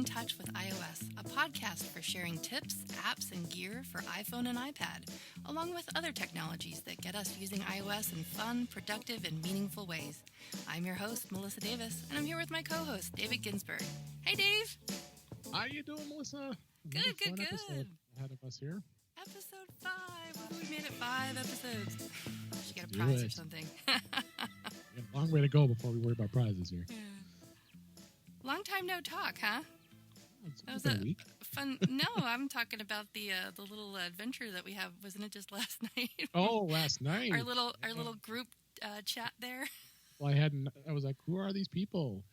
In Touch with iOS, a podcast for sharing tips, apps, and gear for iPhone and iPad, along with other technologies that get us using iOS in fun, productive, and meaningful ways. I'm your host, Melissa Davis, and I'm here with my co-host, David Ginsburg. Hey, Dave. How you doing, Melissa? Good. Episode ahead of us here. Episode 5. Woo, we made it 5 episodes. Should get a prize or something. We got a long way to go before we worry about prizes here. Yeah. Long time no talk, huh? That was a week. Fun. No, I'm talking about the little adventure that we have. Wasn't it just last night? Oh, last night. Our little group chat there. Well, I was like, who are these people?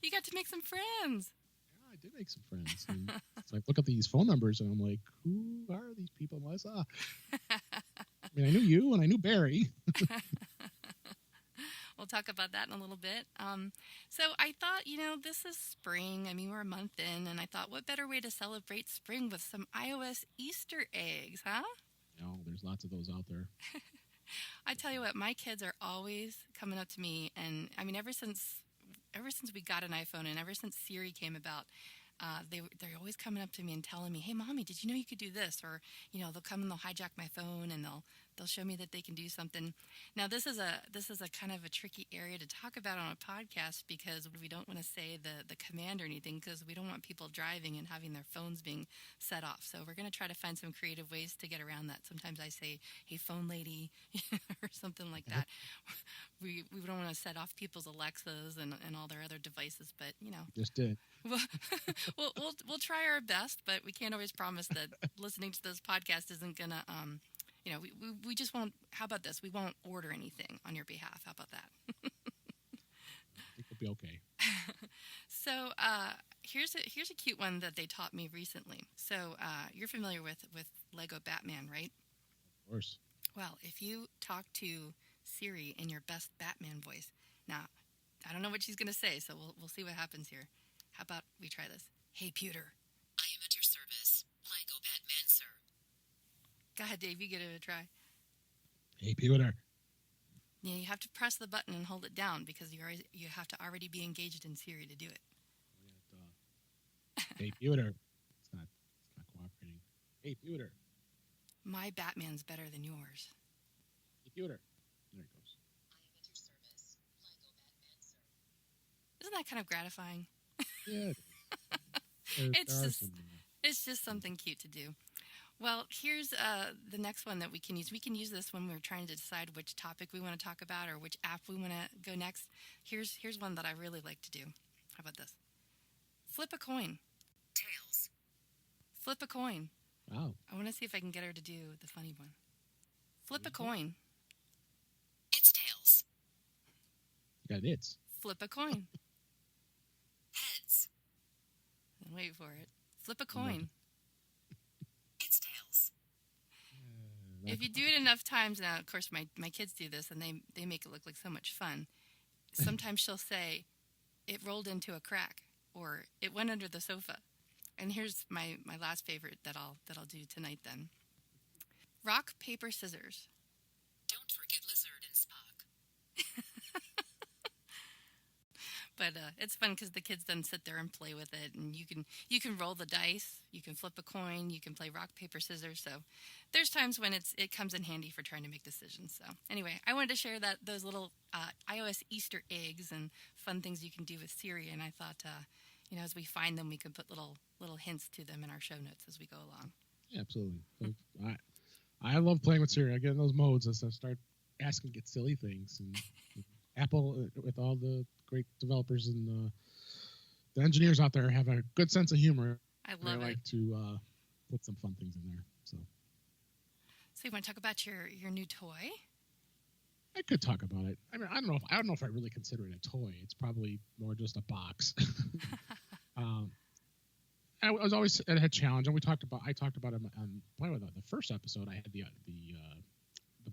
You got to make some friends. Yeah, I did make some friends. And it's like, look at these phone numbers, and I'm like, who are these people, Melissa? I mean, I knew you, and I knew Barry. We'll talk about that in a little bit. So I thought, this is spring. I mean, we're a month in, and I thought, what better way to celebrate spring with some iOS Easter eggs, huh? No, there's lots of those out there. I tell you what, my kids are always coming up to me, and I mean, ever since we got an iPhone and ever since Siri came about, they're always coming up to me and telling me, hey, Mommy, did you know you could do this? Or, they'll come and they'll hijack my phone and they'll show me that they can do something. Now, this is a kind of a tricky area to talk about on a podcast because we don't want to say the command or anything because we don't want people driving and having their phones being set off. So we're going to try to find some creative ways to get around that. Sometimes I say, hey, phone lady, or something like that. We don't want to set off people's Alexas and all their other devices, but, Just did. We'll try our best, but we can't always promise that listening to this podcast isn't going to, we just won't, how about this? We won't order anything on your behalf. How about that? I think we'll be okay. So here's a cute one that they taught me recently. So you're familiar with Lego Batman, right? Of course. Well, if you talk to Siri in your best Batman voice, now, I don't know what she's going to say, so we'll see what happens here. How about we try this? Hey, Pewter. I am at your service. Lego Batman, sir. Go ahead, Dave. You give it a try. Hey, Pewter. Yeah, you have to press the button and hold it down because you have to already be engaged in Siri to do it. Hey, Pewter. It's not cooperating. Hey, Pewter. My Batman's better than yours. Hey, Pewter. There it goes. I am at your service. Lego Batman, sir. Isn't that kind of gratifying? Yeah. It's just something cute to do. Well, here's the next one that we can use. We can use this when we're trying to decide which topic we want to talk about or which app we want to go next. Here's one that I really like to do. How about this? Flip a coin. Tails. Flip a coin. Wow. I want to see if I can get her to do the funny one. Flip a coin. It's tails. You got it. Flip a coin. Heads. And wait for it. Flip a coin. It's tails. If you do it enough times, now, of course, my kids do this, and they make it look like so much fun. Sometimes she'll say, it rolled into a crack, or it went under the sofa. And here's my last favorite that I'll do tonight then. Rock, paper, scissors. Don't forget Lizard and Spock. But it's fun because the kids then sit there and play with it, and you can roll the dice, you can flip a coin, you can play rock, paper, scissors. So there's times when it comes in handy for trying to make decisions. So anyway, I wanted to share those little iOS Easter eggs and fun things you can do with Siri, and I thought as we find them, we can put little hints to them in our show notes as we go along. Yeah, absolutely. I love playing with Siri. I get in those modes as I start asking it silly things. And Apple, with all the great developers and the engineers out there, have a good sense of humor. I love it. I like to put some fun things in there. So you want to talk about your new toy? I could talk about it. I mean, I don't know if I really consider it a toy. It's probably more just a box. I was always at a challenge, and I talked about it on probably the first episode. I had the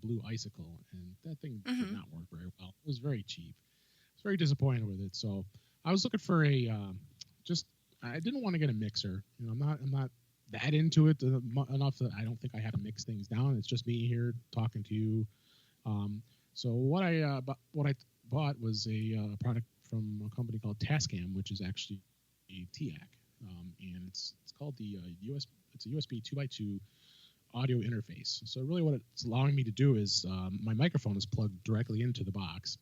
blue icicle, and that thing did not work very well. It was very cheap. I was very disappointed with it. So I was looking for I didn't want to get a mixer. I'm not that into it enough that I don't think I have to mix things down. It's just me here talking to you. So what I bought was a product from a company called Tascam, which is actually TAC, and it's called the It's a USB 2x2 audio interface. So really, what it's allowing me to do is my microphone is plugged directly into the box.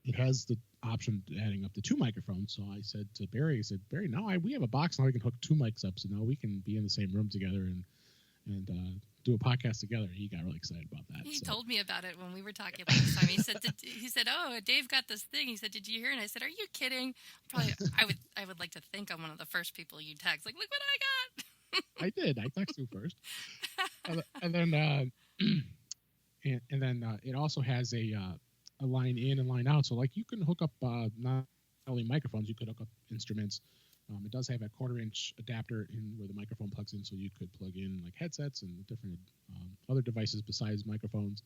It has the option of adding up to 2 microphones. So I said to Barry, Barry, now we have a box now we can hook 2 mics up, so now we can be in the same room together and do a podcast together. He got really excited about that. He told me about it when we were talking last time. He said, "Oh, Dave got this thing." He said, "Did you hear?" And I said, "Are you kidding?" I would like to think I'm one of the first people you text. Like, look what I got. I did. I texted you first, and then it also has a line in and line out. So like you can hook up not only microphones, you could hook up instruments. It does have a 1/4-inch adapter in where the microphone plugs in, so you could plug in like headsets and different other devices besides microphones.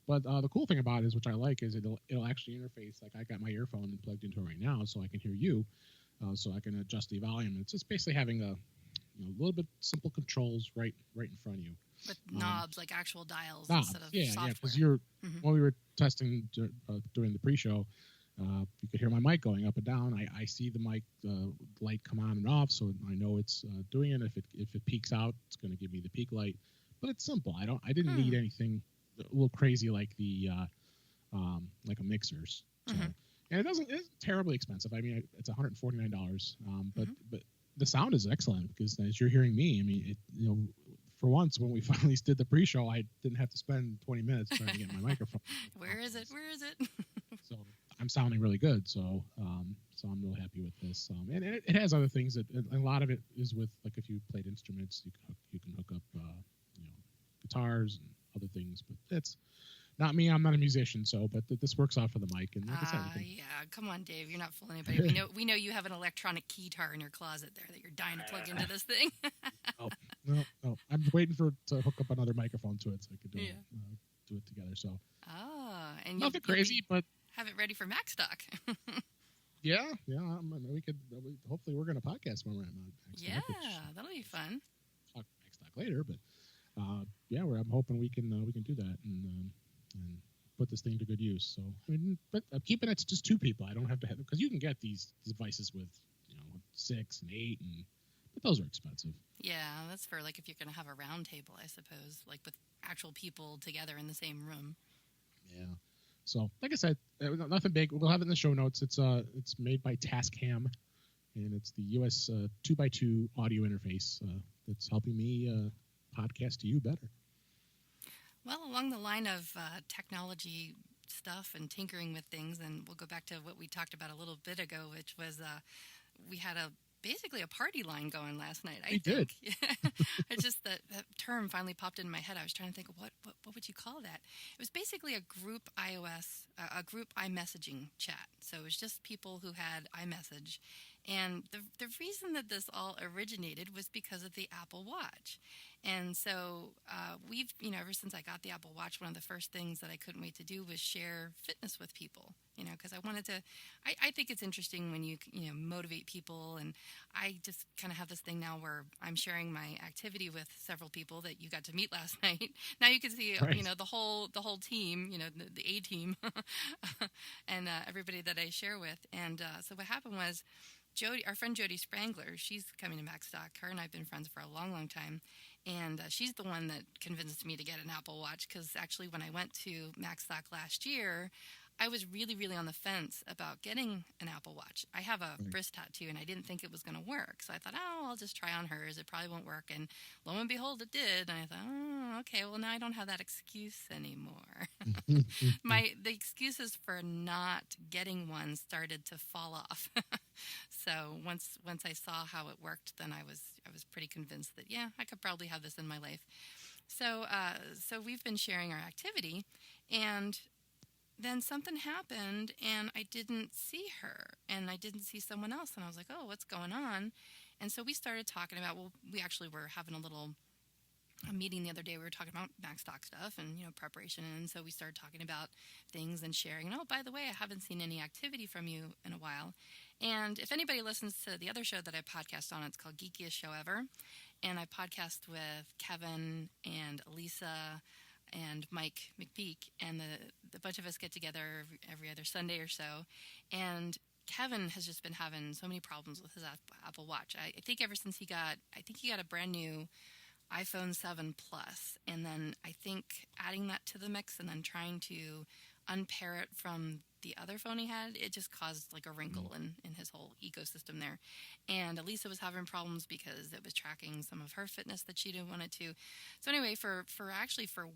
But the cool thing about it is, which I like, is it'll actually interface. Like I got my earphone plugged into it right now, so I can hear you, so I can adjust the volume. It's just basically having a little bit simple controls right in front of you. With knobs, like actual dials knobs, instead of Yeah, software. because when we were testing during the pre-show, you could hear my mic going up and down. I see the mic light come on and off, so I know it's doing it. If it peaks out, it's going to give me the peak light. But it's simple. I didn't need anything a little crazy like the like a mixers. So, and it's terribly expensive. I mean, it's $149. But the sound is excellent because as you're hearing me, I mean, for once when we finally did the pre-show, I didn't have to spend 20 minutes trying to get my microphone. Where is it? So I'm sounding really good. So I'm real happy with this. And it has other things that a lot of it is with, like, if you played instruments, you can hook up guitars and other things. But that's not me. I'm not a musician. But this works out for the mic. And like I said, yeah, come on, Dave. You're not fooling anybody. We know you have an electronic guitar in your closet there that you're dying to plug into this thing. No. I'm waiting to hook up another microphone to it so I could do it together. So and nothing crazy, but have it ready for MacStock. yeah. We could. Hopefully, we're going to podcast when we're at MacStock. Yeah, that'll be fun. Talk MacStock later, but I'm hoping we can do that and put this thing to good use. So, I mean, but I'm keeping it to just 2 people. I don't have to have, because you can get these devices with 6 and 8, but those are expensive. Yeah, that's for like if you're going to have a round table, I suppose, like with actual people together in the same room. Yeah. So, like I said, nothing big. We'll have it in the show notes. It's made by Tascam, and it's the US 2x2 audio interface that's helping me podcast to you better. Well, along the line of technology stuff and tinkering with things, and we'll go back to what we talked about a little bit ago, which was we had basically a party line going last night. I did. It's just that term finally popped in my head. I was trying to think of what would you call that? It was basically a group iMessaging chat. So it was just people who had iMessage. And the reason that this all originated was because of the Apple Watch. And so we've, ever since I got the Apple Watch, one of the first things that I couldn't wait to do was share fitness with people, because I wanted to, I think it's interesting when you motivate people. And I just kind of have this thing now where I'm sharing my activity with several people that you got to meet last night. Now you can see, right. The whole team, the A team and everybody that I share with. And so what happened was, Jody, our friend Jody Sprangler, she's coming to MacStock. Her and I have been friends for a long, long time. And she's the one that convinced me to get an Apple Watch, because actually when I went to MacStock last year, I was really, really on the fence about getting an Apple Watch. I have a wrist tattoo, and I didn't think it was going to work. So I thought, I'll just try on hers. It probably won't work. And lo and behold, it did. And I thought, okay, well, now I don't have that excuse anymore. The excuses for not getting one started to fall off. So once I saw how it worked, then I was pretty convinced that, I could probably have this in my life. So we've been sharing our activity, and then something happened, and I didn't see her, and I didn't see someone else, and I was like, oh, what's going on? And so we started talking about, we actually were having a meeting the other day. We were talking about MacStock stuff and, preparation, and so we started talking about things and sharing. And, oh, by the way, I haven't seen any activity from you in a while. And if anybody listens to the other show that I podcast on, it's called Geekiest Show Ever, and I podcast with Kevin and Elisa and Mike McPeak, and the bunch of us get together every other Sunday or so. And Kevin has just been having so many problems with his Apple Watch. I think ever since I think he got a brand new iPhone 7 Plus, and then I think adding that to the mix and then trying to unpair it from the other phone he had, it just caused like a wrinkle in his whole ecosystem there. And Elisa was having problems because it was tracking some of her fitness that she didn't want it to. So anyway, for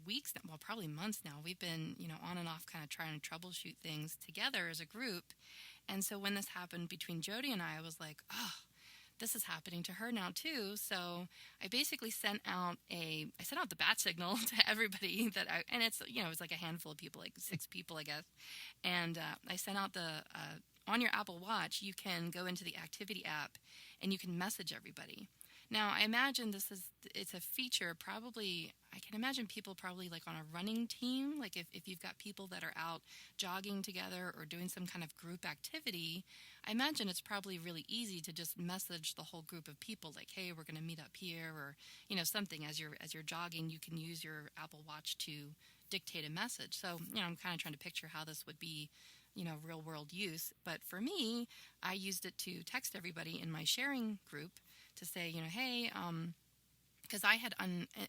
weeks now, well, probably months now, we've been, on and off kind of trying to troubleshoot things together as a group. And so when this happened between Jody and I was like, oh, this is happening to her now too. So I basically sent out the bat signal to everybody and it's, it was like a handful of people, like 6 people, I guess. And I sent out on your Apple Watch, you can go into the activity app and you can message everybody. Now, I imagine it's a feature probably, I can imagine people probably like on a running team, like if you've got people that are out jogging together or doing some kind of group activity, I imagine it's probably really easy to just message the whole group of people like, hey, we're going to meet up here, or, something as you're jogging, you can use your Apple Watch to dictate a message. So, I'm kind of trying to picture how this would be, real world use. But for me, I used it to text everybody in my sharing group to say, hey, because I had,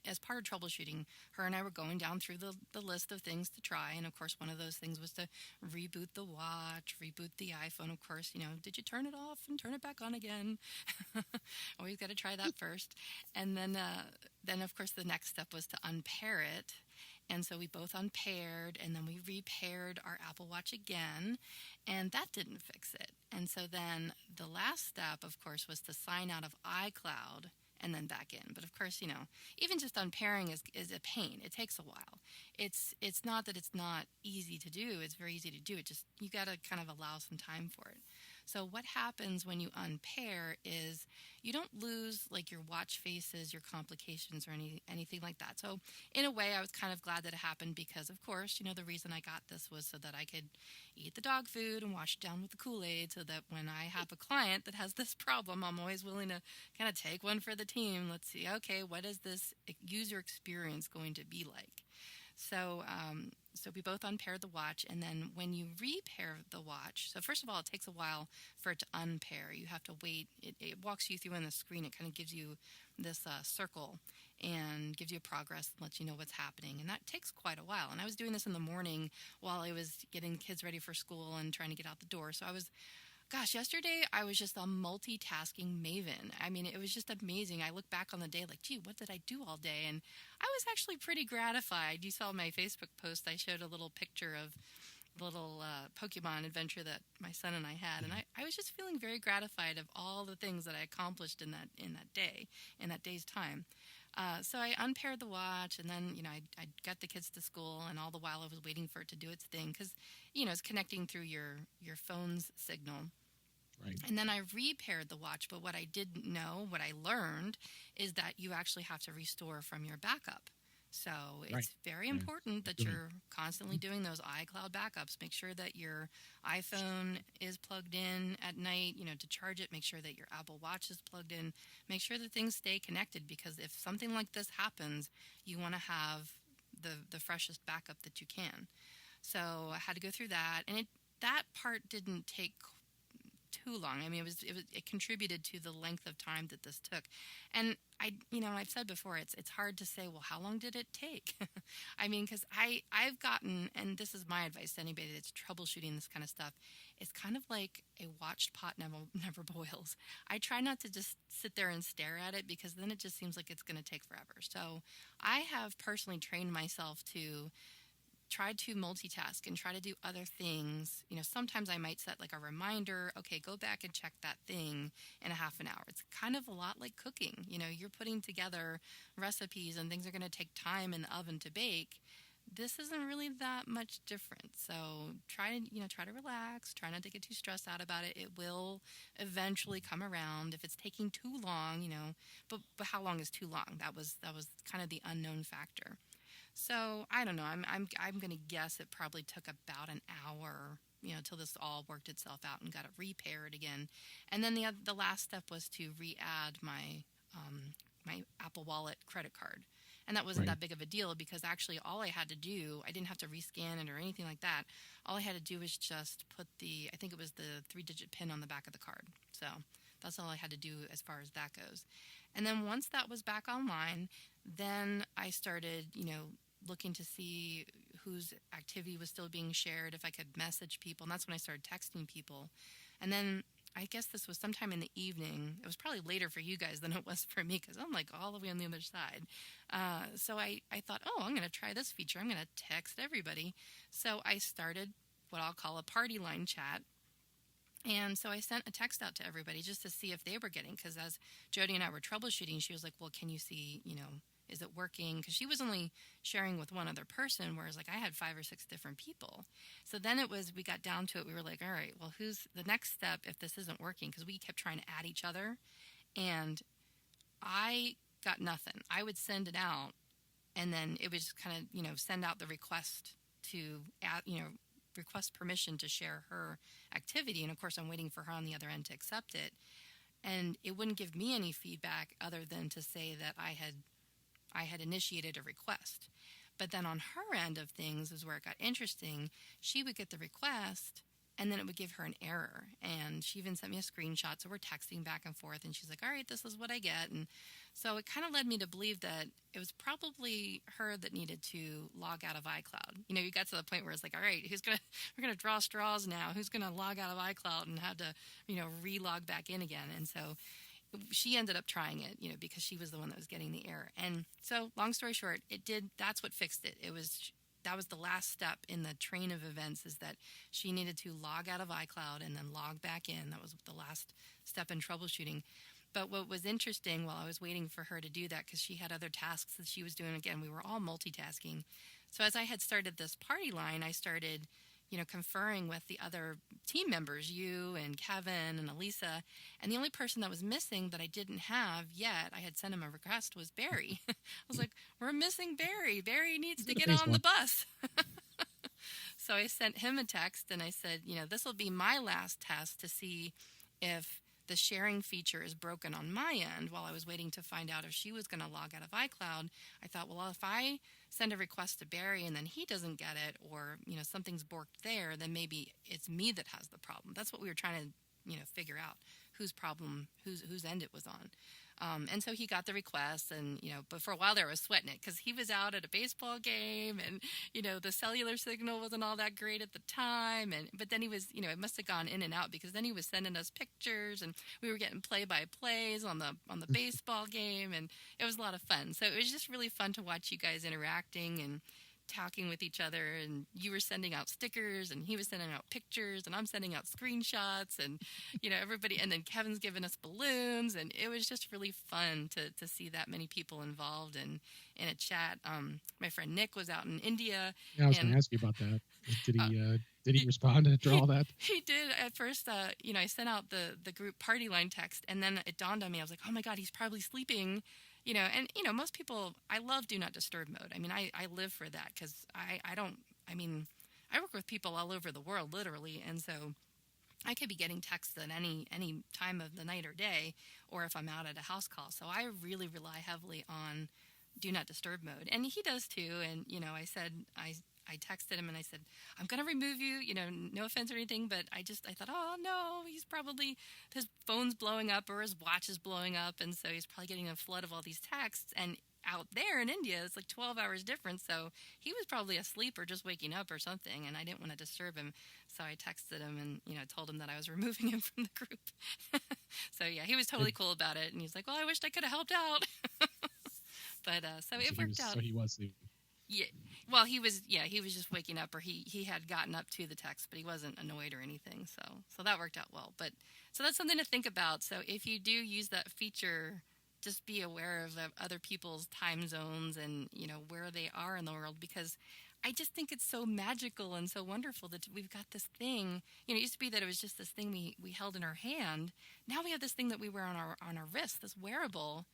as part of troubleshooting, her and I were going down through the list of things to try. And of course, one of those things was to reboot the watch, reboot the iPhone. Of course, did you turn it off and turn it back on again? Always got to try that first. And then of course, the next step was to unpair it. And so we both unpaired, and then we repaired our Apple Watch again, and that didn't fix it. And so then the last step, of course, was to sign out of iCloud and then back in. But of course, even just unpairing is a pain. It takes a while. It's not that it's not easy to do. It's very easy to do. It just, you got to kind of allow some time for it. So what happens when you unpair is you don't lose like your watch faces, your complications, or anything like that. So in a way, I was kind of glad that it happened because, of course, the reason I got this was so that I could eat the dog food and wash it down with the Kool-Aid, so that when I have a client that has this problem, I'm always willing to kind of take one for the team. Let's see, okay, what is this user experience going to be like? So we both unpaired the watch, and then when you repair the watch, so first of all, it takes a while for it to unpair. You have to wait. It walks you through on the screen. It kind of gives you this circle and gives you a progress and lets you know what's happening, and that takes quite a while. And I was doing this in the morning while I was getting kids ready for school and trying to get out the door. So yesterday I was just a multitasking maven. I mean, it was just amazing. I look back on the day like, gee, what did I do all day? And I was actually pretty gratified. You saw my Facebook post. I showed a little picture of the little Pokemon adventure that my son and I had. And I was just feeling very gratified of all the things that I accomplished in that day's time. So I unpaired the watch, and then, I got the kids to school, and all the while I was waiting for it to do its thing because, it's connecting through your phone's signal. Right. And then I repaired the watch, but what I didn't know, what I learned, is that you actually have to restore from your backup. So it's very important that you're constantly doing those iCloud backups. Make sure that your iPhone is plugged in at night, to charge it. Make sure that your Apple Watch is plugged in. Make sure that things stay connected, because if something like this happens, you want to have the freshest backup that you can. So I had to go through that, and that part didn't take too long. I mean, it contributed to the length of time that this took. And I've said before, it's hard to say, well, how long did it take? I mean, because I've gotten, and this is my advice to anybody that's troubleshooting this kind of stuff, it's kind of like a watched pot never boils. I try not to just sit there and stare at it, because then it just seems like it's going to take forever. So I have personally trained myself to try to multitask and try to do other things. Sometimes I might set like a reminder, okay, go back and check that thing in a half an hour. It's kind of a lot like cooking. You're putting together recipes and things are going to take time in the oven to bake. This isn't really that much different. So try to relax, try not to get too stressed out about it. It will eventually come around. If it's taking too long, but how long is too long? That was kind of the unknown factor. So I don't know. I'm going to guess it probably took about an hour, till this all worked itself out and got it repaired again. And then the last step was to re-add my my Apple Wallet credit card, And that wasn't Right. that big of a deal because actually all I had to do, I didn't have to rescan it or anything like that. All I had to do was just put I think it was the 3-digit pin on the back of the card. So that's all I had to do as far as that goes. And then once that was back online, then I started, looking to see whose activity was still being shared, if I could message people. And that's when I started texting people. And then I guess this was sometime in the evening. It was probably later for you guys than it was for me because I'm like all the way on the other side. So I thought, oh, I'm going to try this feature. I'm going to text everybody. So I started what I'll call a party line chat. And so I sent a text out to everybody just to see if they were getting, because as Jody and I were troubleshooting, she was like, well, can you see, is it working? Because she was only sharing with one other person, whereas like I had 5 or 6 different people. So then we got down to it. We were like, all right, well, who's the next step if this isn't working? Because we kept trying to add each other. And I got nothing. I would send it out, and then it would just kind of, send out the request to add, request permission to share her activity. And of course, I'm waiting for her on the other end to accept it. And it wouldn't give me any feedback other than to say that I had initiated a request. But then on her end of things is where it got interesting. She would get the request, and then it would give her an error. And she even sent me a screenshot, so we're texting back and forth, and she's like, all right, this is what I get. And so it kind of led me to believe that it was probably her that needed to log out of iCloud. You got to the point where it's like, all right, we're going to draw straws now. Who's going to log out of iCloud and have to, re-log back in again? And so she ended up trying it, because she was the one that was getting the error. And so long story short, that's what fixed it. That was the last step in the train of events, is that she needed to log out of iCloud and then log back in. That was the last step in troubleshooting. But what was interesting while I was waiting for her to do that, because she had other tasks that she was doing, again, we were all multitasking. So as I had started this party line, I started, conferring with the other team members, you and Kevin and Elisa. And the only person that was missing that I didn't have yet, I had sent him a request, was Barry. I was like, we're missing Barry. Barry needs to get on the bus. So I sent him a text and I said, this will be my last test to see if the sharing feature is broken on my end. While I was waiting to find out if she was going to log out of iCloud, I thought, well, if I send a request to Barry and then he doesn't get it, or, something's borked there, then maybe it's me that has the problem. That's what we were trying to, figure out, whose end it was on. And so he got the request, and, but for a while there I was sweating it because he was out at a baseball game, and, the cellular signal wasn't all that great at the time. But then he was, it must have gone in and out, because then he was sending us pictures, and we were getting play-by-plays on the baseball game, and it was a lot of fun. So it was just really fun to watch you guys interacting and talking with each other, and you were sending out stickers and he was sending out pictures and I'm sending out screenshots, and everybody, and then Kevin's giving us balloons, and it was just really fun to see that many people involved in a chat. My friend Nick was out in India. Yeah, I was going to ask you about that. Did he respond after all that? He did at first. I sent out the group party line text, and then it dawned on me. I was like, oh my God, he's probably sleeping. Most people, I love do not disturb mode. I mean, I live for that, because I work with people all over the world, literally. And so I could be getting texts at any time of the night or day, or if I'm out at a house call. So I really rely heavily on do not disturb mode. And he does too. And, I texted him and I said, I'm going to remove you, no offense or anything, but I thought, oh no, his phone's blowing up or his watch is blowing up. And so he's probably getting a flood of all these texts. And out there in India, it's like 12 hours difference. So he was probably asleep or just waking up or something. And I didn't want to disturb him. So I texted him and, told him that I was removing him from the group. So yeah, he was totally cool about it. And he's like, well, I wished I could have helped out. But so it worked out. So he was sleeping. Yeah, well, he was just waking up, or he had gotten up to the text, but he wasn't annoyed or anything. So that worked out well. But so that's something to think about. So if you do use that feature, just be aware of other people's time zones and, where they are in the world, because I just think it's so magical and so wonderful that we've got this thing. It used to be that it was just this thing we held in our hand. Now we have this thing that we wear on our wrist, this wearable.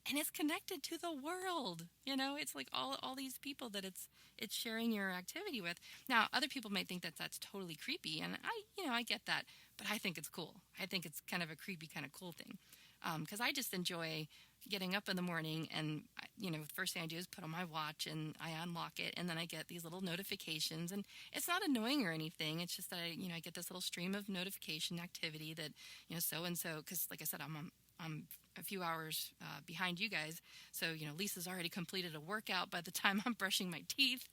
And it's connected to the world. It's like all these people that it's sharing your activity with. Now, other people might think that that's totally creepy, and I get that, but I think it's cool. I think it's kind of a creepy, kind of cool thing, because I just enjoy, getting up in the morning, and the first thing I do is put on my watch and I unlock it, and then I get these little notifications, and it's not annoying or anything. It's just that I get this little stream of notification activity that so and so, because like I said, I'm a few hours behind you guys, so Lisa's already completed a workout by the time I'm brushing my teeth.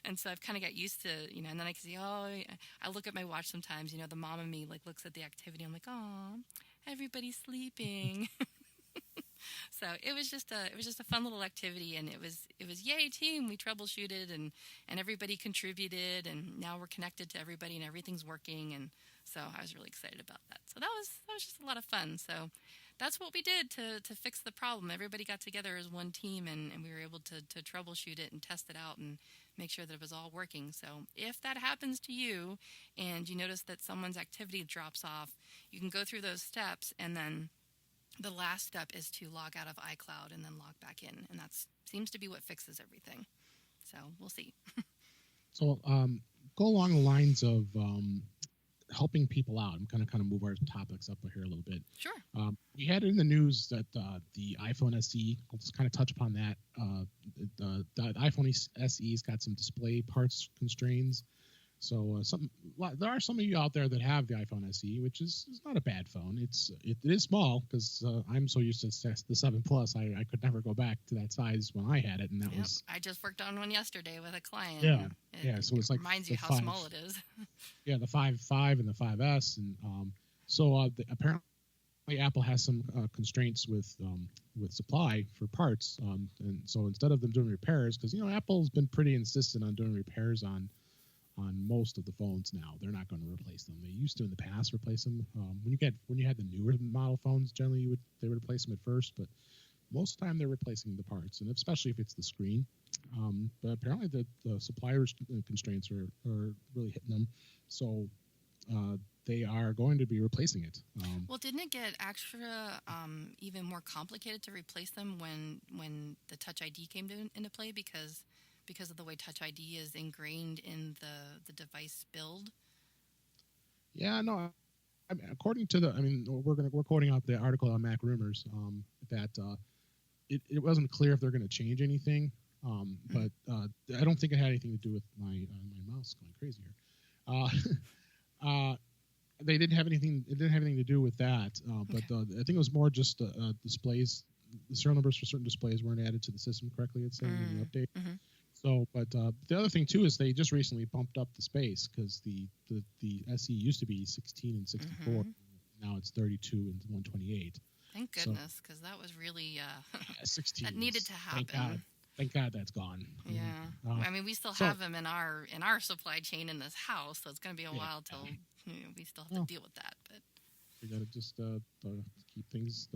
And so I've kind of got used to and then I can see, I look at my watch sometimes, the mom in me like looks at the activity. I'm like, oh, everybody's sleeping. So it was just a fun little activity, and it was yay team. We troubleshooted and everybody contributed, and now we're connected to everybody and everything's working, and so I was really excited about that. So that was just a lot of fun. So that's what we did to fix the problem. Everybody got together as one team, and we were able to troubleshoot it and test it out and make sure that it was all working. So if that happens to you and you notice that someone's activity drops off, you can go through those steps, and then the last step is to log out of iCloud and then log back in, and that seems to be what fixes everything. So we'll see. So go along the lines of helping people out. I'm kind of move our topics up here a little bit. Sure. We had in the news that the iPhone SE, I'll just kind of touch upon that. The iPhone SE's got some display parts constraints. So there are some of you out there that have the iPhone SE, which is not a bad phone. It is small because I'm so used to the 7 Plus, I could never go back to that size when I had it, and that was. I just worked on one yesterday with a client. Yeah. So it's like reminds you how small it is. Yeah, the 5 and the 5S, and apparently Apple has some constraints with supply for parts, and so instead of them doing repairs, because Apple's been pretty insistent on doing repairs on most of the phones now. They're not going to replace them. They used to in the past replace them. When you had the newer model phones, generally they would replace them at first, but most of the time they're replacing the parts, and especially if it's the screen. But apparently the suppliers constraints are really hitting them, so they are going to be replacing it. Well, didn't it get extra even more complicated to replace them when the Touch ID came into play because of the way Touch ID is ingrained in the device build? Yeah, no. I mean, according to we're quoting out the article on Mac Rumors that it wasn't clear if they're going to change anything, but I don't think it had anything to do with my mouse going crazy here. They didn't have anything. It didn't have anything to do with that, but I think it was more just displays. The serial numbers for certain displays weren't added to the system correctly. It's saying in the update. Mm-hmm. So, but the other thing too is they just recently bumped up the space because the SE used to be 16 and 64. Mm-hmm. Now it's 32 and 128. Thank goodness, because that was really 16. That needed to happen. Thank God that's gone. Yeah, I mean we still have them in our supply chain in this house, so it's going to be a while till we still have to deal with that. But we got to just keep things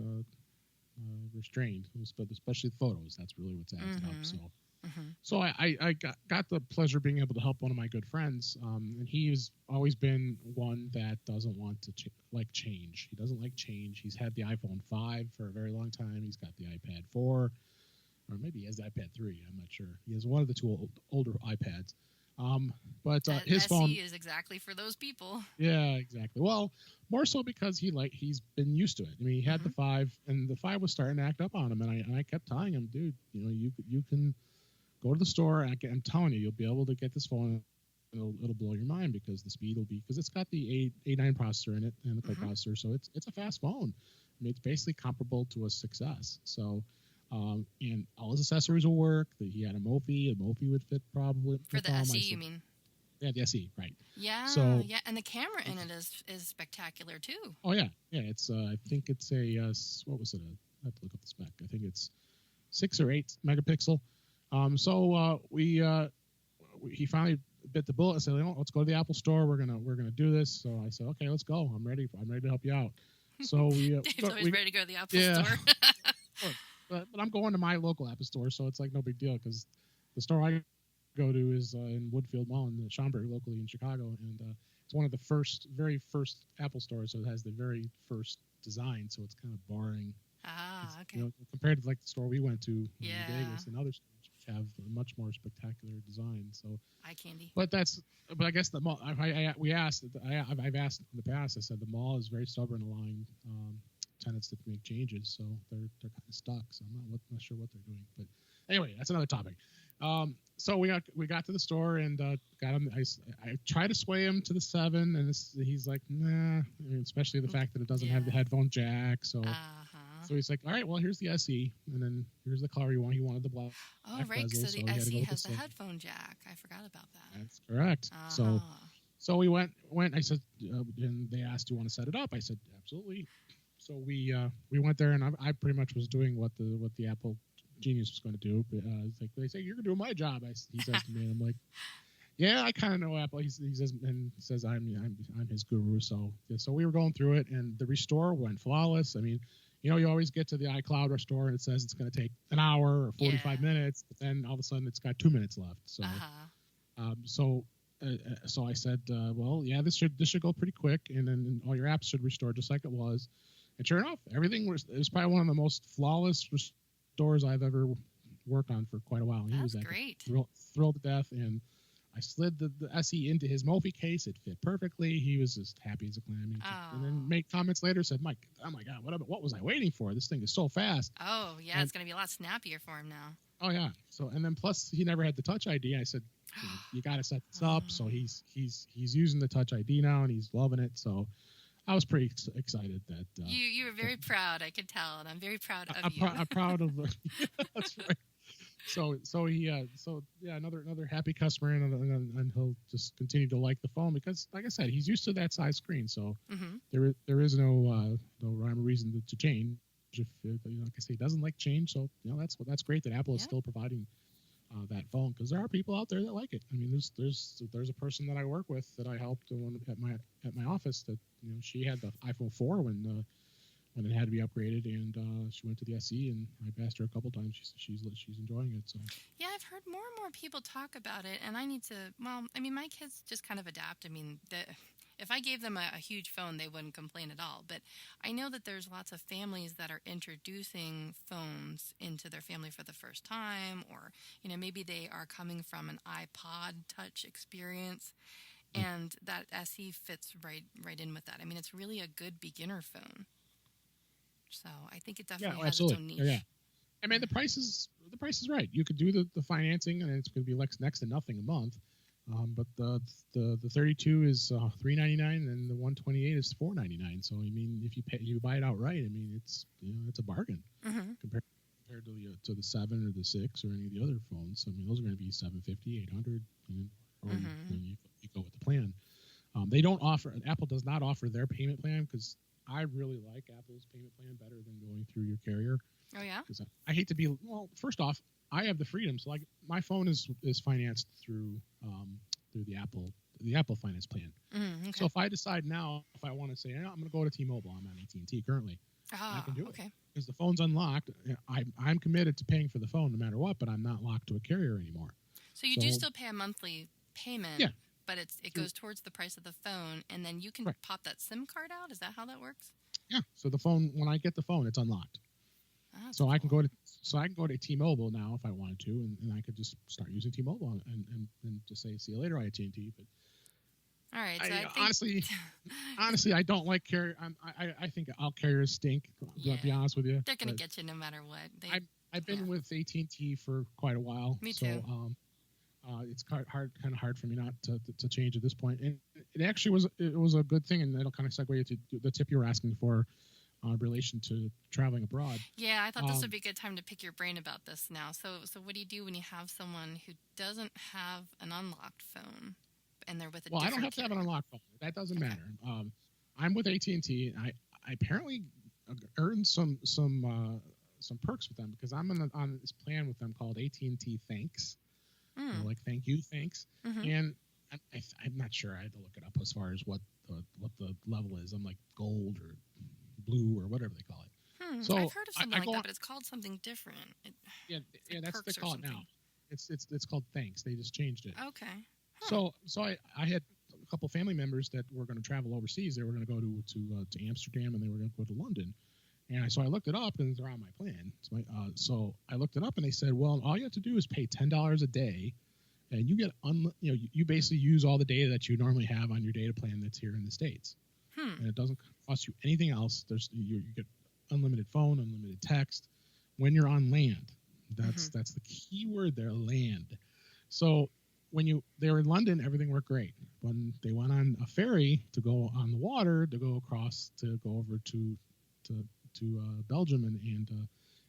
restrained, especially the photos. That's really what's adding up. So. Mm-hmm. So I got the pleasure of being able to help one of my good friends, and he's always been one that doesn't want to change. He doesn't like change. He's had the iPhone 5 for a very long time. He's got the iPad 4, or maybe he has the iPad 3. I'm not sure. He has one of the two older iPads. But his SE phone is exactly for those people. Yeah, exactly. Well, more so because he's been used to it. I mean, he had the 5, and the 5 was starting to act up on him, and I kept telling him, dude, you can go to the store, and I'm telling you'll be able to get this phone. It'll blow your mind because the speed will be, because it's got the A9 processor in it and the co-processor, so it's a fast phone. I mean, it's basically comparable to a 6S. So, and all his accessories will work. He had a Mophie. A Mophie would fit probably. For the SE, you mean? Yeah, the SE, right. Yeah, so, yeah, and the camera in it is spectacular too. Oh yeah. It's I think it's a what was it? I have to look up the spec. I think it's 6 or 8 megapixel. He finally bit the bullet and said, let's go to the Apple store. We're gonna do this. So I said, okay, let's go. I'm ready to help you out. So we Dave's always ready to go to the Apple store. but I'm going to my local Apple store, so it's like no big deal because the store I go to is in Woodfield Mall in Schaumburg, locally in Chicago, and it's one of the very first Apple stores, so it has the very first design, so it's kind of boring. Okay. Compared to like the store we went to in Vegas and other stores which have a much more spectacular design. So eye candy. But I guess the mall. I've asked in the past. I said the mall is very stubborn, allowing tenants to make changes, so they're kind of stuck. So I'm not sure what they're doing. But anyway, that's another topic. So we got to the store and got him. I tried to sway him to the 7, and he's like, nah. I mean, especially the fact that it doesn't have the headphone jack. So so he's like, all right, well, here's the SE, and then here's the color you want. He wanted the black. Oh, right. bezel, So the SE has the headphone jack. I forgot about that. That's correct. So we went. I said, and they asked, "Do you want to set it up?" I said, "Absolutely." So we went there, and I pretty much was doing what the Apple Genius was going to do. But it's like they say, "You're going to do my job." He says to me, and I'm like, "Yeah, I kind of know Apple." He says I'm his guru. So we were going through it, and the restore went flawless. I mean, you always get to the iCloud restore, and it says it's going to take an hour or 45 minutes, but then all of a sudden it's got 2 minutes left. So so I said, well, yeah, this should go pretty quick, and then all your apps should restore just like it was. And sure enough, everything was probably one of the most flawless restores I've ever worked on for quite a while. He was great. Thrilled to death, and I slid the SE into his Mophie case. It fit perfectly. He was just happy as a clam. And then made comments later, said, Mike, oh my God, what was I waiting for? This thing is so fast. Oh, yeah, it's going to be a lot snappier for him now. Oh, yeah. So, and then plus he never had the Touch ID. I said, you got to set this up. So he's using the Touch ID now, and he's loving it. So I was pretty excited that you were very proud. I could tell, and I'm very proud of you. I'm proud of. That's right. So he another happy customer, and he'll just continue to like the phone because, like I said, he's used to that size screen. So there is no rhyme or reason to change. If like I say, he doesn't like change, so that's great that Apple is still providing that phone, because there are people out there that like it. I mean, there's a person that I work with that I helped at my office that she had the iPhone 4 when it had to be upgraded, and she went to the SE, and I've asked her a couple times. She's enjoying it. So yeah, I've heard more and more people talk about it, and I need to. Well, I mean, my kids just kind of adapt. I mean, if I gave them a huge phone, they wouldn't complain at all. But I know that there's lots of families that are introducing phones into their family for the first time, or maybe they are coming from an iPod Touch experience, and that SE fits right in with that. I mean, it's really a good beginner phone. So I think it definitely has its own niche. Yeah. I mean, the price is right. You could do the financing, and it's going to be next to nothing a month. But the 32 is $399, and the 128 is $499. So I mean, if you buy it outright, I mean, it's a bargain compared to the 7 or the 6 or any of the other phones. I mean, those are going to be $750, $800, or you go with the plan. Apple does not offer their payment plan, because I really like Apple's payment plan better than going through your carrier. Oh yeah. Because I hate to be first off, I have the freedom. So like my phone is financed through the Apple finance plan. Okay. So if I decide now, if I want to say, I'm going to go to T-Mobile, I'm on AT&T currently. I can do it because the phone's unlocked. I'm committed to paying for the phone no matter what, but I'm not locked to a carrier anymore. So you do still pay a monthly payment. Yeah. But it goes towards the price of the phone, and then you can pop that SIM card out. Is that how that works? Yeah. So the phone, when I get the phone, it's unlocked. So cool. I can go to T-Mobile now if I wanted to, and I could just start using T-Mobile and just say, see you later, AT&T. But all right. So honestly, I don't like carrier. I think all carriers stink. To be honest with you, they're going to get you no matter what. I've been with AT&T for quite a while. Me too. So, it's kind of hard for me not to change at this point. And it actually was a good thing, and that'll kind of segue into the tip you were asking for in relation to traveling abroad. Yeah, I thought this would be a good time to pick your brain about this now. So what do you do when you have someone who doesn't have an unlocked phone and they're with a different I don't have to have an unlocked phone. That doesn't matter. I'm with AT&T, and I apparently earned some perks with them, because I'm on this plan with them called AT&T Thanks. Like thank you, thanks. And I'm not sure. I had to look it up as far as what the level is. I'm like gold or blue or whatever they call it. So I've heard of something like that, but it's called something different. That's what they call it now. It's called Thanks. They just changed it. Okay. So I had a couple family members that were going to travel overseas. They were going to go to Amsterdam, and they were going to go to London. And so I looked it up, and they're on my plan. So I looked it up, and they said, well, all you have to do is pay $10 a day, and you get you basically use all the data that you normally have on your data plan that's here in the States. And it doesn't cost you anything else. You get unlimited phone, unlimited text. When you're on land, that's the key word there, land. So when they were in London, everything worked great. When they went on a ferry to go on the water, to go across, to go over to Belgium and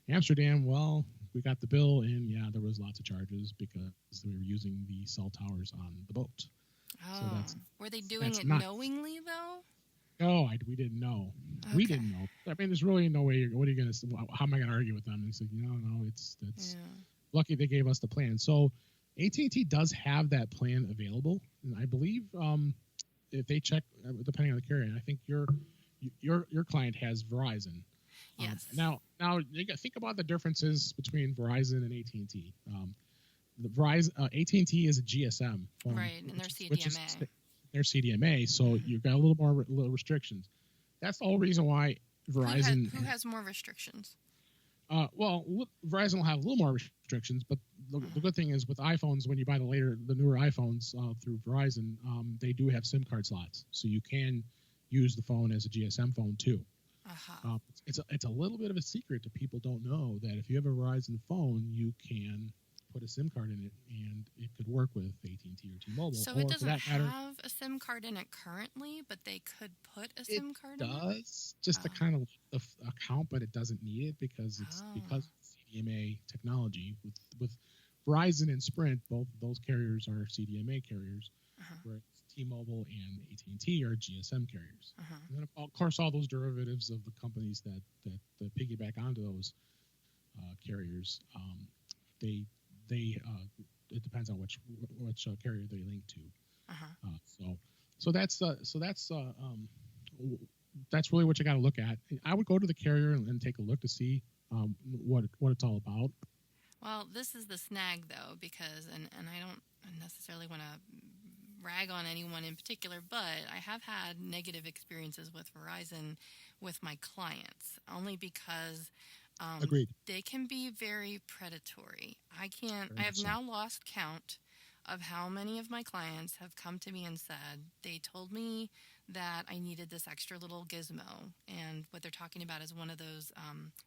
Amsterdam, well, we got the bill, and yeah, there was lots of charges because we were using the cell towers on the boat. Oh, So were they doing it not, knowingly though? no, we didn't know. Okay. We didn't know. I mean, there's really no way. What are you going to? How am I going to argue with them? And he said, no, that's lucky they gave us the plan. So AT&T does have that plan available, and I believe if they check, depending on the carrier, and I think your client has Verizon. Yes. Now you got to think about the differences between Verizon and AT&T. The Verizon AT&T is a GSM phone, right, and their CDMA, so you've got a little more restrictions. That's the whole reason why Verizon. Who has more restrictions? Well, Verizon will have a little more restrictions, but the good thing is with iPhones, when you buy the newer iPhones through Verizon, they do have SIM card slots, so you can use the phone as a GSM phone too. It's a little bit of a secret that people don't know that if you have a Verizon phone, you can put a SIM card in it, and it could work with AT&T or T-Mobile. So it doesn't have a SIM card in it currently, but they could put a SIM card in it? It does, just to kind of the account, but it doesn't need it because it's CDMA technology. With Verizon and Sprint, both of those carriers are CDMA carriers, whereas T-Mobile and AT&T are GSM carriers. And then, of course, all those derivatives of the companies that piggyback onto those carriers, it depends on which carrier they link to. So that's really what you got to look at. I would go to the carrier and take a look to see what it's all about. Well, this is the snag though, because and I don't necessarily want to rag on anyone in particular, but I have had negative experiences with Verizon with my clients, only because Agreed. They can be very predatory. I have now lost count of how many of my clients have come to me and said they told me that I needed this extra little gizmo, and what they're talking about is one of those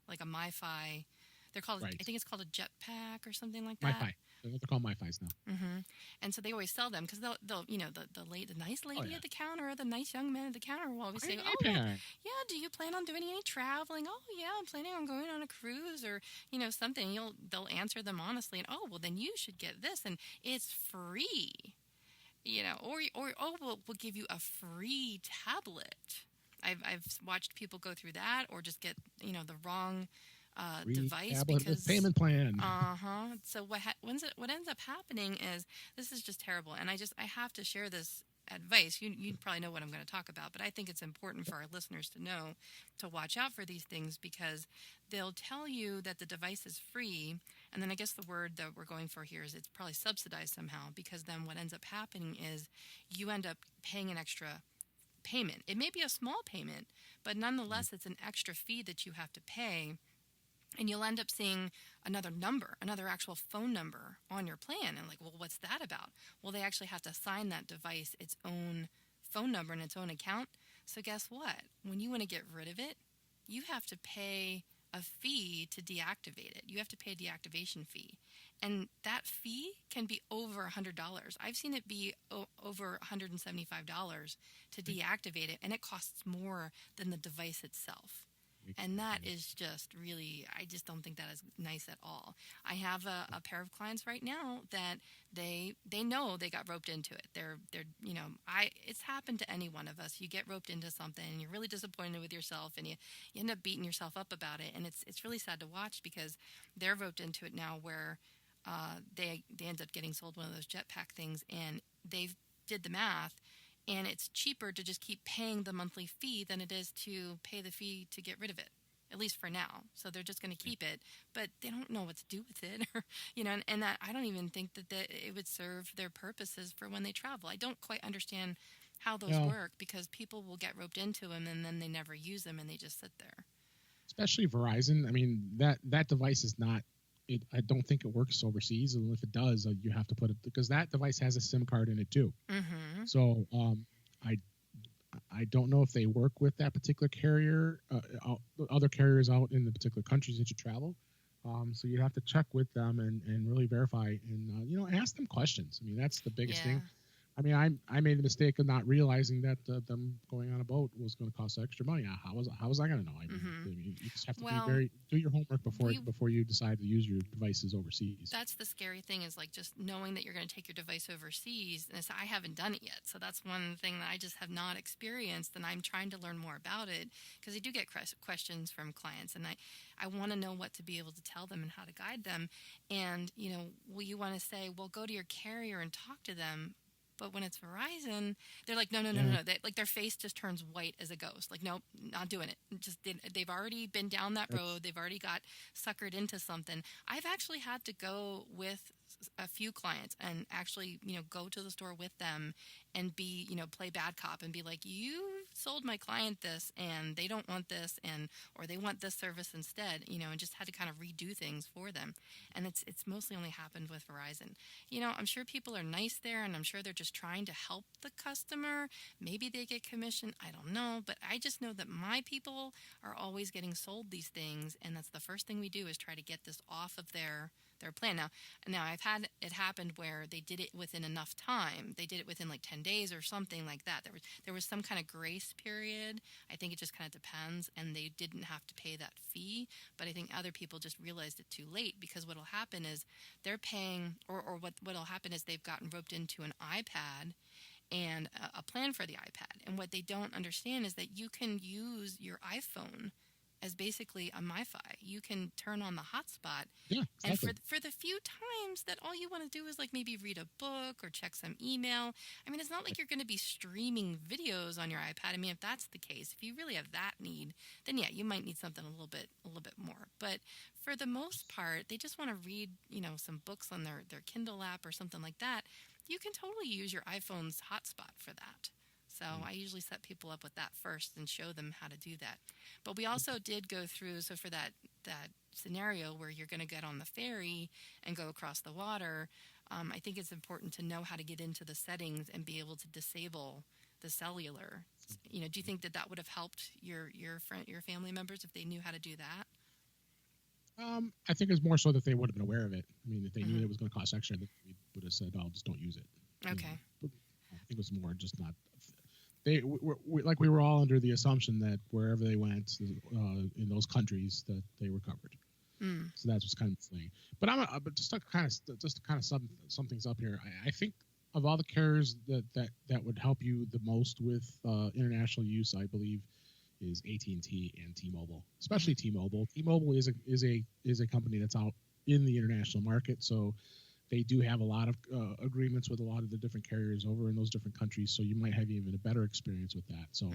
like a MiFi. They're called, I think it's called a jetpack or something like that. MiFi. They're called MiFis now. And so they always sell them because they'll the nice lady at the counter or the nice young man at the counter will always say, "Oh yeah, do you plan on doing any traveling? Oh yeah, I'm planning on going on a cruise or something." They'll answer them honestly, and oh well, then you should get this, and it's free, or we'll give you a free tablet. I've watched people go through that, or just get the wrong device because payment plan. So what ends up happening is this is just terrible, and I have to share this advice. You probably know what I'm going to talk about, but I think it's important for our listeners to know to watch out for these things because they'll tell you that the device is free, and then I guess the word that we're going for here is it's probably subsidized somehow, because then what ends up happening is you end up paying an extra payment. It may be a small payment, but nonetheless it's an extra fee that you have to pay. And you'll end up seeing another actual phone number on your plan. And well, what's that about? Well, they actually have to assign that device its own phone number and its own account. So guess what? When you want to get rid of it, you have to pay a fee to deactivate it. You have to pay a deactivation fee. And that fee can be over $100. I've seen it be over $175 to deactivate it, and it costs more than the device itself. And that is just really, I just don't think that is nice at all. I have a pair of clients right now that they know they got roped into it. It's happened to any one of us. You get roped into something and you're really disappointed with yourself and you end up beating yourself up about it. And it's really sad to watch because they're roped into it now where they end up getting sold one of those jetpack things, and they did the math. And it's cheaper to just keep paying the monthly fee than it is to pay the fee to get rid of it, at least for now. So they're just going to keep it, but they don't know what to do with it, or, and that I don't even think that it would serve their purposes for when they travel. I don't quite understand how those work because people will get roped into them and then they never use them and they just sit there. Especially Verizon. I mean, that device is not. I don't think it works overseas, and if it does, you have to put it because that device has a SIM card in it too. So I don't know if they work with that particular carrier, other carriers out in the particular countries that you travel. So you have to check with them and really verify and ask them questions. I mean, that's the biggest Yeah. thing. I mean, I made the mistake of not realizing that them going on a boat was going to cost extra money. How was I going to know? I mean, you just have to Well, do your homework we before you decide to use your devices overseas. That's the scary thing, is like just knowing that you're going to take your device overseas. And I haven't done it yet. So that's one thing that I just have not experienced. And I'm trying to learn more about it, because I do get questions from clients, and I want to know what to be able to tell them and how to guide them. And, you want to say, well, go to your carrier and talk to them. But when it's Verizon, they're like, no. Like their face just turns white as a ghost. Like, nope, not doing it. They've already been down that road. They've already got suckered into something. I've actually had to go with a few clients and actually, go to the store with them and be, play bad cop and be like, you sold my client this and they don't want this, or they want this service instead, and just had to kind of redo things for them. And it's mostly only happened with Verizon. I'm sure people are nice there, and I'm sure they're just trying to help the customer. Maybe they get commission. I don't know. But I just know that my people are always getting sold these things, and that's the first thing we do is try to get this off of their plan. Now I've had it happened where they did it within enough time. They did it within like 10 days or something like that. There was some kind of grace period. I think it just kind of depends, and they didn't have to pay that fee. But I think other people just realized it too late, because what'll happen is they're paying, or what'll happen is they've gotten roped into an iPad and a plan for the iPad. And what they don't understand is that you can use your iPhone as basically a MiFi. You can turn on the hotspot. Yeah, exactly. And for the few times that all you want to do is like maybe read a book or check some email. I mean, it's not like you're going to be streaming videos on your iPad. I mean, if that's the case, if you really have that need, then yeah, you might need something a little bit more. But for the most part, they just want to read, some books on their Kindle app or something like that. You can totally use your iPhone's hotspot for that. So I usually set people up with that first and show them how to do that. But we also did go through, so for that scenario where you're going to get on the ferry and go across the water, I think it's important to know how to get into the settings and be able to disable the cellular. Do you think that would have helped your family members if they knew how to do that? I think it's more so that they would have been aware of it. I mean, if they knew it was going to cost extra, they would have said, "Oh, just don't use it." Okay. I think it was more just not. We were all under the assumption that wherever they went in those countries that they were covered. So that's what's kind of the thing. But just to kind of sum things up here, I think of all the carriers that would help you the most with international use, I believe, is AT&T and T-Mobile, especially T-Mobile. T-Mobile is a company that's out in the international market, so they do have a lot of agreements with a lot of the different carriers over in those different countries, so you might have even a better experience with that. So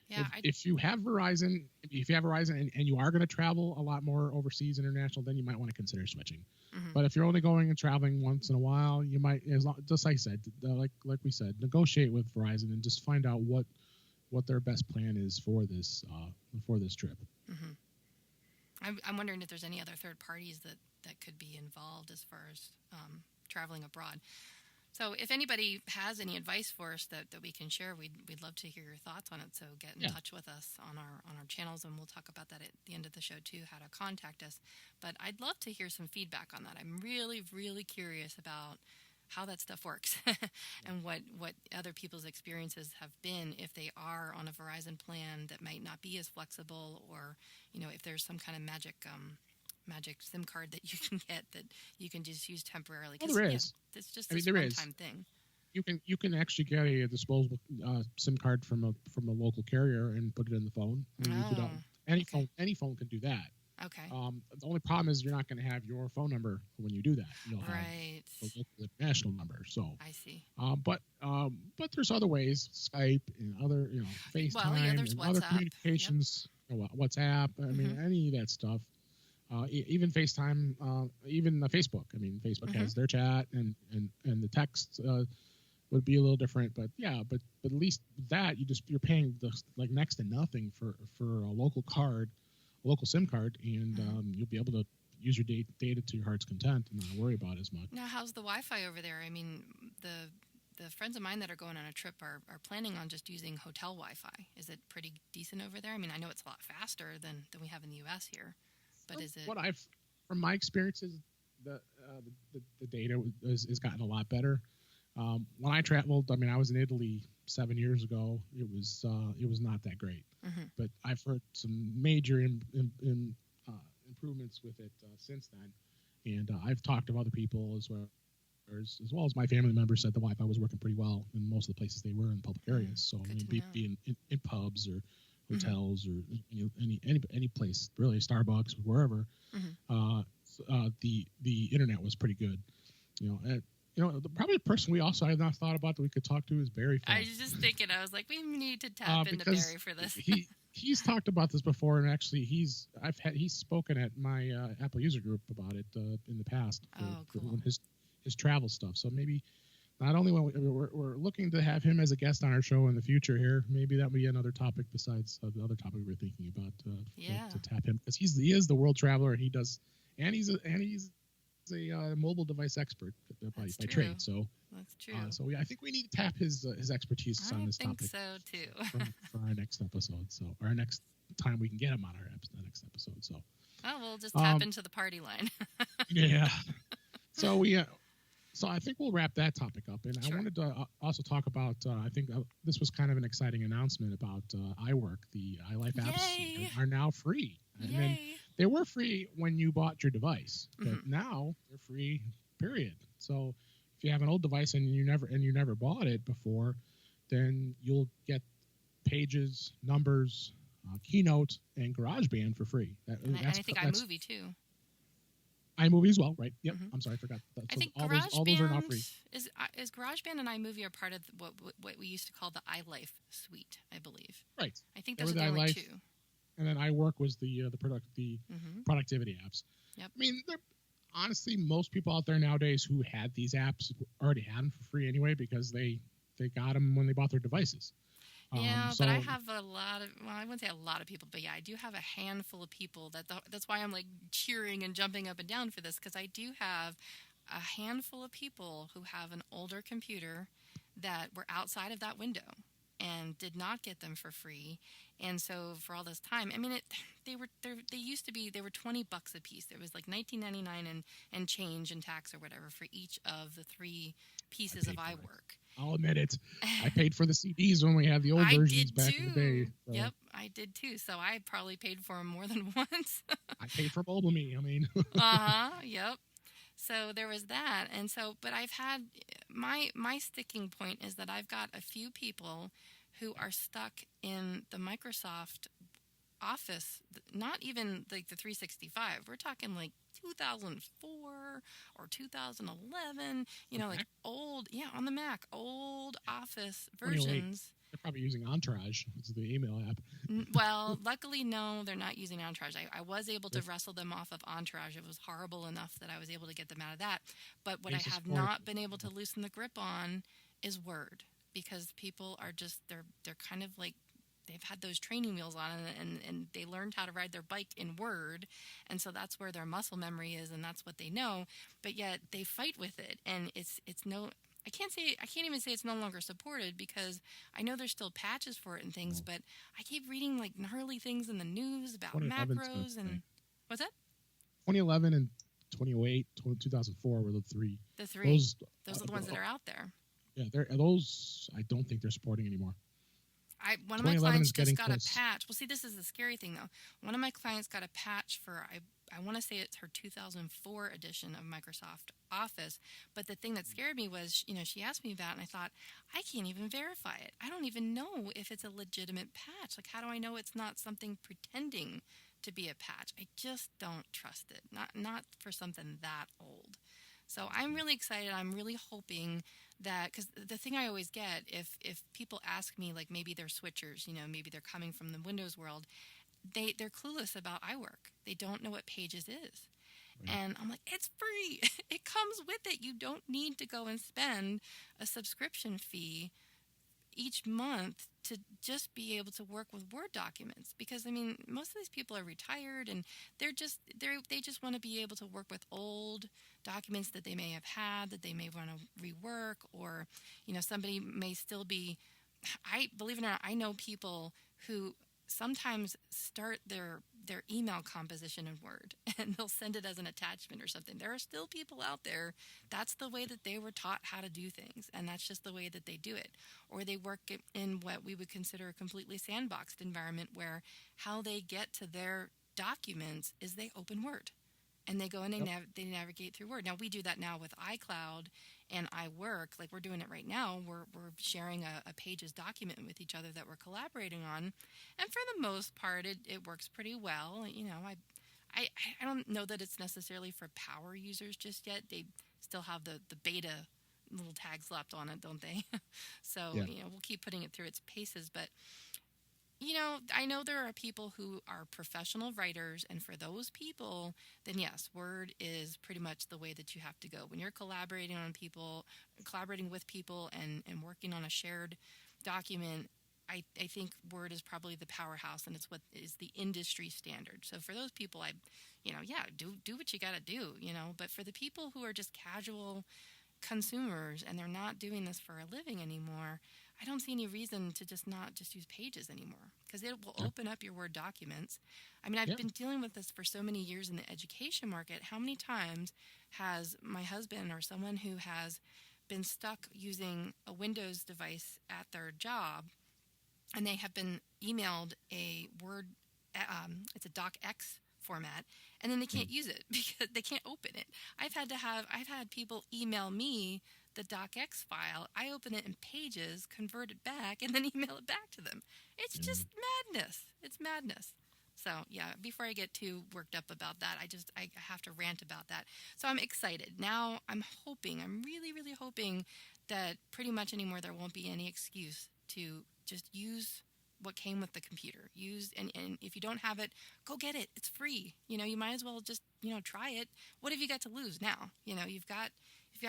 yeah, if you have Verizon, and you are going to travel a lot more overseas international, then you might want to consider switching. But if you're only going and traveling once in a while, you might, just like I said, like we said, negotiate with Verizon and just find out what their best plan is for this trip. I'm wondering if there's any other third parties that could be involved as far as traveling abroad. So if anybody has any advice for us that we can share, we'd love to hear your thoughts on it. So get in touch with us on our channels, and we'll talk about that at the end of the show too, how to contact us. But I'd love to hear some feedback on that. I'm really, really curious about how that stuff works and what other people's experiences have been if they are on a Verizon plan that might not be as flexible, or if there's some kind of magic SIM card that you can get that you can just use temporarily. Well, there is. It's just this one-time thing. You can actually get a disposable SIM card from a local carrier and put it in the phone. Any phone can do that. Okay. The only problem is you're not going to have your phone number when you do that. You'll have the local national number. So I see. But there's other ways, Skype and other FaceTime there's and WhatsApp. other communications. WhatsApp. I mean, any of that stuff. Even FaceTime, even Facebook. I mean, Facebook has their chat and the text would be a little different, but at least that you're paying next to nothing for a local SIM card, and you'll be able to use your data to your heart's content and not worry about it as much. Now, how's the Wi-Fi over there? I mean, the friends of mine that are going on a trip are planning on just using hotel Wi-Fi. Is it pretty decent over there? I mean, I know it's a lot faster than we have in the U.S. here, but is it? What I've, from my experiences, the data has gotten a lot better. When I traveled, I mean, I was in Italy 7 years ago. It was not that great, but I've heard some major improvements with it since then, and I've talked to other people as well as my family members said the Wi-Fi was working pretty well in most of the places they were in public areas. So I mean, be in pubs or hotels or any place, really, Starbucks, wherever. The internet was pretty good. Probably the person we also have not thought about that we could talk to is Barry Phillips. I was just thinking, I was like, we need to tap into Barry for this. He's talked about this before, and actually he's spoken at my Apple user group about it in the past for his travel stuff. So maybe not only when we're looking to have him as a guest on our show in the future here, maybe that would be another topic besides the other topic we were thinking about to tap him, because he is the world traveler, and he's a mobile device expert by trade. So that's true. So I think we need to tap his expertise on this topic. I think so too. for our next episode. So our next time we can get him on our next episode. So we'll just tap into the party line. Yeah. So I think we'll wrap that topic up, and I wanted to also talk about. I think this was kind of an exciting announcement about iWork. The iLife apps are now free. And then they were free when you bought your device, but now they're free. Period. So if you have an old device and you never bought it before, then you'll get Pages, Numbers, Keynote, and GarageBand for free. And I think iMovie too. iMovie as well, right? Yep. I'm sorry, I forgot. I think all those are not free. Is GarageBand and iMovie are part of what we used to call the iLife suite, I believe. Right. I think those are the only two. And then iWork was the productivity apps. Yep. I mean, honestly, most people out there nowadays who had these apps already had them for free anyway, because they got them when they bought their devices. Yeah, but I have a lot of, well, I wouldn't say a lot of people, but yeah, I do have a handful of people that's why I'm like cheering and jumping up and down for this, because I do have a handful of people who have an older computer that were outside of that window and did not get them for free. And so for all this time, I mean, they used to be, they were $20 a piece. There was like $19.99 and change and tax or whatever for each of the 3 pieces of iWork. I'll admit it. I paid for the CDs when we had the old versions back in the day. So. Yep, I did too. So I probably paid for them more than once. I paid for Mobile Me. I mean. Yep. So there was that. And so, but I've had, my sticking point is that I've got a few people who are stuck in the Microsoft Office, not even like the 365. We're talking like 2004 or 2011, like old, on the Mac, old Office versions. They're probably using Entourage. It's the email app. Well, luckily, no, they're not using Entourage. I was able to wrestle them off of Entourage. It was horrible enough that I was able to get them out of that. But what I have not been able to loosen the grip on is Word, because people are just, they're kind of like, they've had those training wheels on and they learned how to ride their bike in Word. And so that's where their muscle memory is, and that's what they know. But yet they fight with it. And it's no, I can't even say it's no longer supported, because I know there's still patches for it and things, but I keep reading like gnarly things in the news about macros and what's that? 2011 and 2008, 2004 were the 3. The 3. Those are the ones that are out there. Yeah, those I don't think they're supporting anymore. One of my clients just got a patch. Well, see, this is the scary thing, though. One of my clients got a patch for, I want to say it's her 2004 edition of Microsoft Office. But the thing that scared me was, she asked me about it, and I thought, I can't even verify it. I don't even know if it's a legitimate patch. Like, how do I know it's not something pretending to be a patch? I just don't trust it. Not for something that old. So I'm really excited. I'm really hoping that, because the thing I always get, if people ask me, like maybe they're switchers, maybe they're coming from the Windows world, they're clueless about iWork. They don't know what Pages is. Right. And I'm like, it's free. It comes with it. You don't need to go and spend a subscription fee each month to just be able to work with Word documents, because I mean most of these people are retired and they just want to be able to work with old documents that they may have had that they may want to rework, or somebody may still be. I believe it or not, I know people who sometimes start their email composition in Word and they'll send it as an attachment or something. There are still people out there, that's the way that they were taught how to do things, and that's just the way that they do it. Or they work in what we would consider a completely sandboxed environment, where how they get to their documents is they open Word and they go and they navigate through Word. Now we do that now with iCloud and iWork, like we're doing it right now. We're sharing a Pages document with each other that we're collaborating on, and for the most part, it works pretty well. I don't know that it's necessarily for power users just yet. They still have the beta little tags left on it, don't they? So Yeah. we'll keep putting it through its paces, but. I know there are people who are professional writers, and for those people, then yes, Word is pretty much the way that you have to go. When you're collaborating with people and working on a shared document, I think Word is probably the powerhouse, and it's what is the industry standard. So for those people, do what you got to do, But for the people who are just casual consumers and they're not doing this for a living anymore, I don't see any reason to just not just use Pages anymore, because it will open up your Word documents. I mean, I've been dealing with this for so many years in the education market. How many times has my husband or someone who has been stuck using a Windows device at their job, and they have been emailed a Word, it's a docx format, and then they can't use it because they can't open it. I've had people email me the docx file. I open it in Pages, convert it back, and then email it back to them. It's just madness. It's madness. So yeah, before I get too worked up about that, I have to rant about that. So I'm excited. Now I'm really, really hoping that pretty much anymore there won't be any excuse to just use what came with the computer. And if you don't have it, go get it. It's free. You might as well just, try it. What have you got to lose now? You've got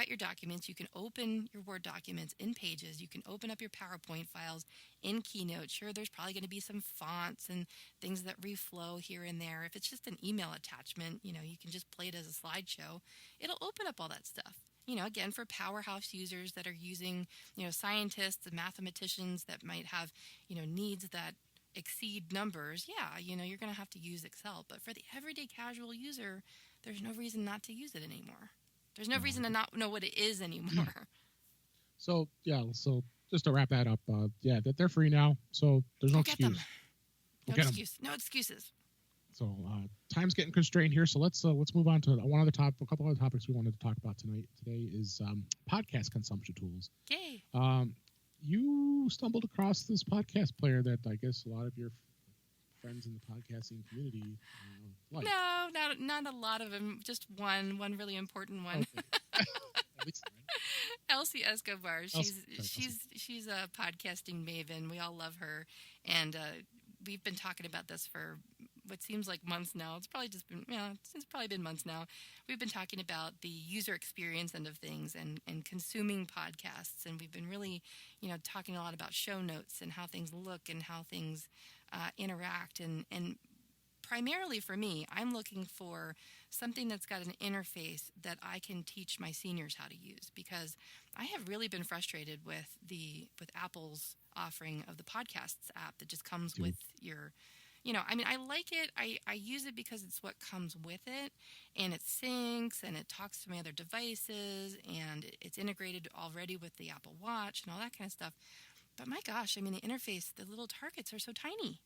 your documents. You can open your Word documents in Pages. You can open up your PowerPoint files in Keynote. Sure, there's probably going to be some fonts and things that reflow here and there. If it's just an email attachment, you can just play it as a slideshow. It'll open up all that stuff. Again, for powerhouse users that are using, scientists and mathematicians that might have, needs that exceed numbers, you're going to have to use Excel. But for the everyday casual user, there's no reason not to use it anymore. There's no reason to not know what it is anymore. So just to wrap that up, they're free now. So there's no excuse. Get them. No excuses. So time's getting constrained here. So let's move on to a couple other topics we wanted to talk about tonight. Today is podcast consumption tools. Yay. You stumbled across this podcast player that I guess a lot of your friends in the podcasting community like. No, not a lot of them. Just one really important one. Okay. At least, right? Elsie Escobar. She's a podcasting maven. We all love her, and we've been talking about this for what seems like months now. It's probably been months now. We've been talking about the user experience end of things and consuming podcasts, and we've been really, talking a lot about show notes and how things look and how things interact. And primarily for me, I'm looking for something that's got an interface that I can teach my seniors how to use, because I have really been frustrated with Apple's offering of the Podcasts app that just comes with your. I like it. I use it because it's what comes with it, and it syncs, and it talks to my other devices, and it's integrated already with the Apple Watch and all that kind of stuff. But my gosh, the interface, the little targets are so tiny.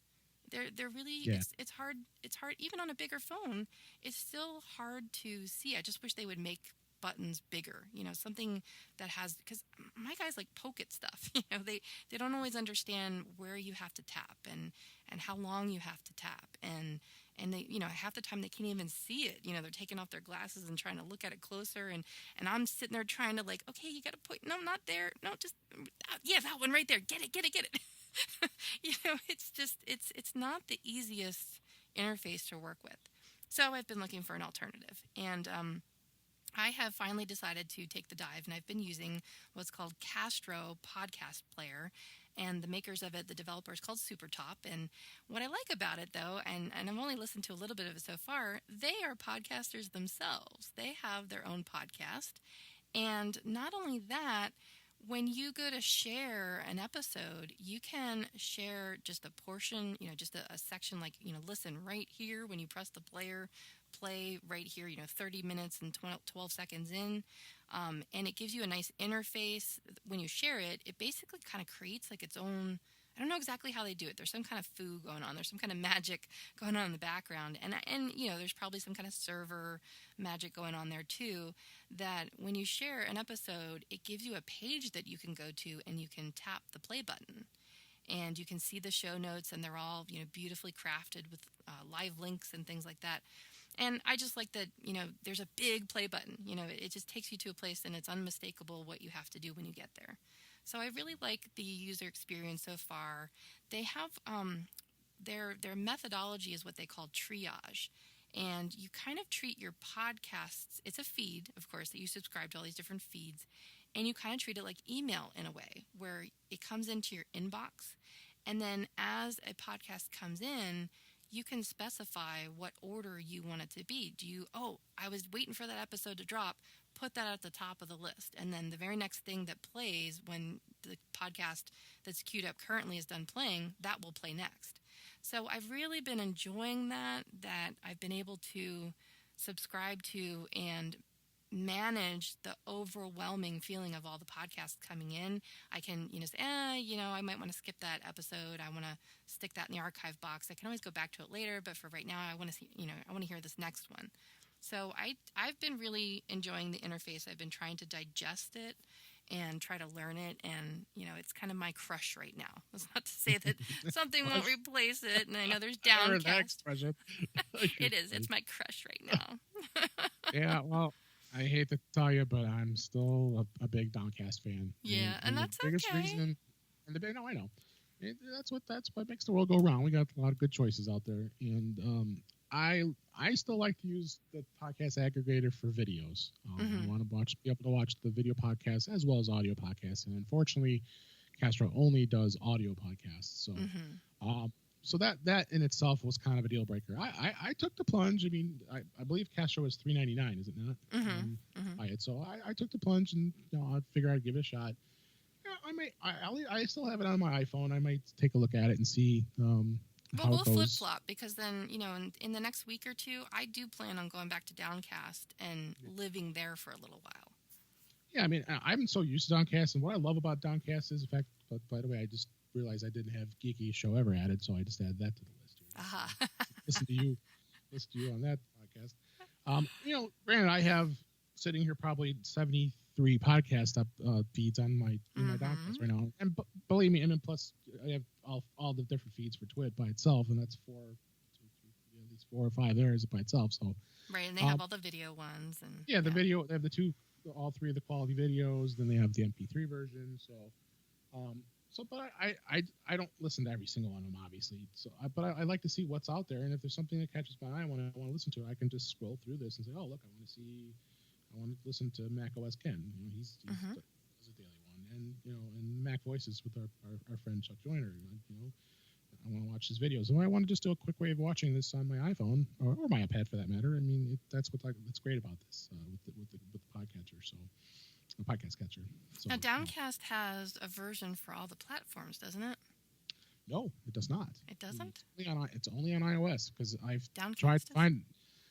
They're really, it's hard. It's hard, even on a bigger phone, it's still hard to see. I just wish they would make buttons bigger, something that has, because my guys like poke at stuff, they don't always understand where you have to tap and how long you have to tap, and they, half the time they can't even see it, they're taking off their glasses and trying to look at it closer, and I'm sitting there trying to okay, you got to point, no, not there, no, just, that one right there, get it. It's just, it's not the easiest interface to work with. So I've been looking for an alternative, and I have finally decided to take the dive, and I've been using what's called Castro Podcast Player. and the makers of it, the developer, is called Supertop. And what I like about it, though, and I've only listened to a little bit of it so far, they are podcasters themselves. They have their own podcast. And not only that, when you go to share an episode, you can share just a portion, just a section like, listen right here when you press the play right here, 30 minutes and 12 seconds in. And it gives you a nice interface. When you share it, it basically kind of creates like its own. I don't know exactly how they do it. There's some kind of foo going on. There's some kind of magic going on in the background. And there's probably some kind of server magic going on there too, that when you share an episode, it gives you a page that you can go to and you can tap the play button. And you can see the show notes, and they're all, beautifully crafted with live links and things like that. And I just like that, there's a big play button. It just takes you to a place, and it's unmistakable what you have to do when you get there. So I really like the user experience so far. They have their methodology is what they call triage. And you kind of treat your podcasts, it's a feed, of course, that you subscribe to all these different feeds. And you kind of treat it like email in a way, where it comes into your inbox. And then as a podcast comes in, you can specify what order you want it to be. I was waiting for that episode to drop, put that at the top of the list. And then the very next thing that plays when the podcast that's queued up currently is done playing, that will play next. So I've really been enjoying that I've been able to subscribe to and manage the overwhelming feeling of all the podcasts coming in. I can, say, I might want to skip that episode. I want to stick that in the archive box. I can always go back to it later, but for right now, I want to see, I want to hear this next one. So I've been really enjoying the interface. I've been trying to digest it and try to learn it, and it's kind of my crush right now. That's not to say that something won't replace it, and I know there's Downcast. It is. It's my crush right now. Yeah, well, I hate to tell you, but I'm still a big Downcast fan. Yeah, and that's the biggest okay. reason. And I know. That's what makes the world go round. We got a lot of good choices out there, and I still like to use the podcast aggregator for videos. I want to be able to watch the video podcasts as well as audio podcasts, and unfortunately, Castro only does audio podcasts. So, so that in itself was kind of a deal breaker. I took the plunge. I mean, I believe Castro is $3.99, is it not? Buy it. So I took the plunge, and I figured I'd give it a shot. Yeah, I still have it on my iPhone. I might take a look at it and see. Well, we'll flip-flop because then, in the next week or two, I do plan on going back to Downcast and living there for a little while. Yeah, I mean, I'm so used to Downcast, and what I love about Downcast is, in fact, by the way, I just realized I didn't have Geeky Show Ever added, so I just added that to the list here. Listen to you on that podcast. Granted, I have sitting here probably 73 podcast feeds on my Downcast right now, and believe me, and then plus I have all the different feeds for Twit by itself, and that's at least 4 or 5 areas by itself. So right, and they have all the video ones, and the video. They have all 3 of the quality videos. Then they have the MP3 version. But I don't listen to every single one of them, obviously. So, but I like to see what's out there, and if there's something that catches my eye, I want to listen to it. I can just scroll through this and say, oh look, I want to listen to Mac OS Ken. He's a daily one, and Mac Voices with our friend Chuck Joyner. I want to watch his videos, and I want to just do a quick way of watching this on my iPhone or my iPad for that matter. I mean, that's great about this with the podcatcher. So. A podcast catcher. So, now, Downcast has a version for all the platforms, doesn't it? No, it does not. It doesn't? It's only on iOS because I've Downcast tried to find.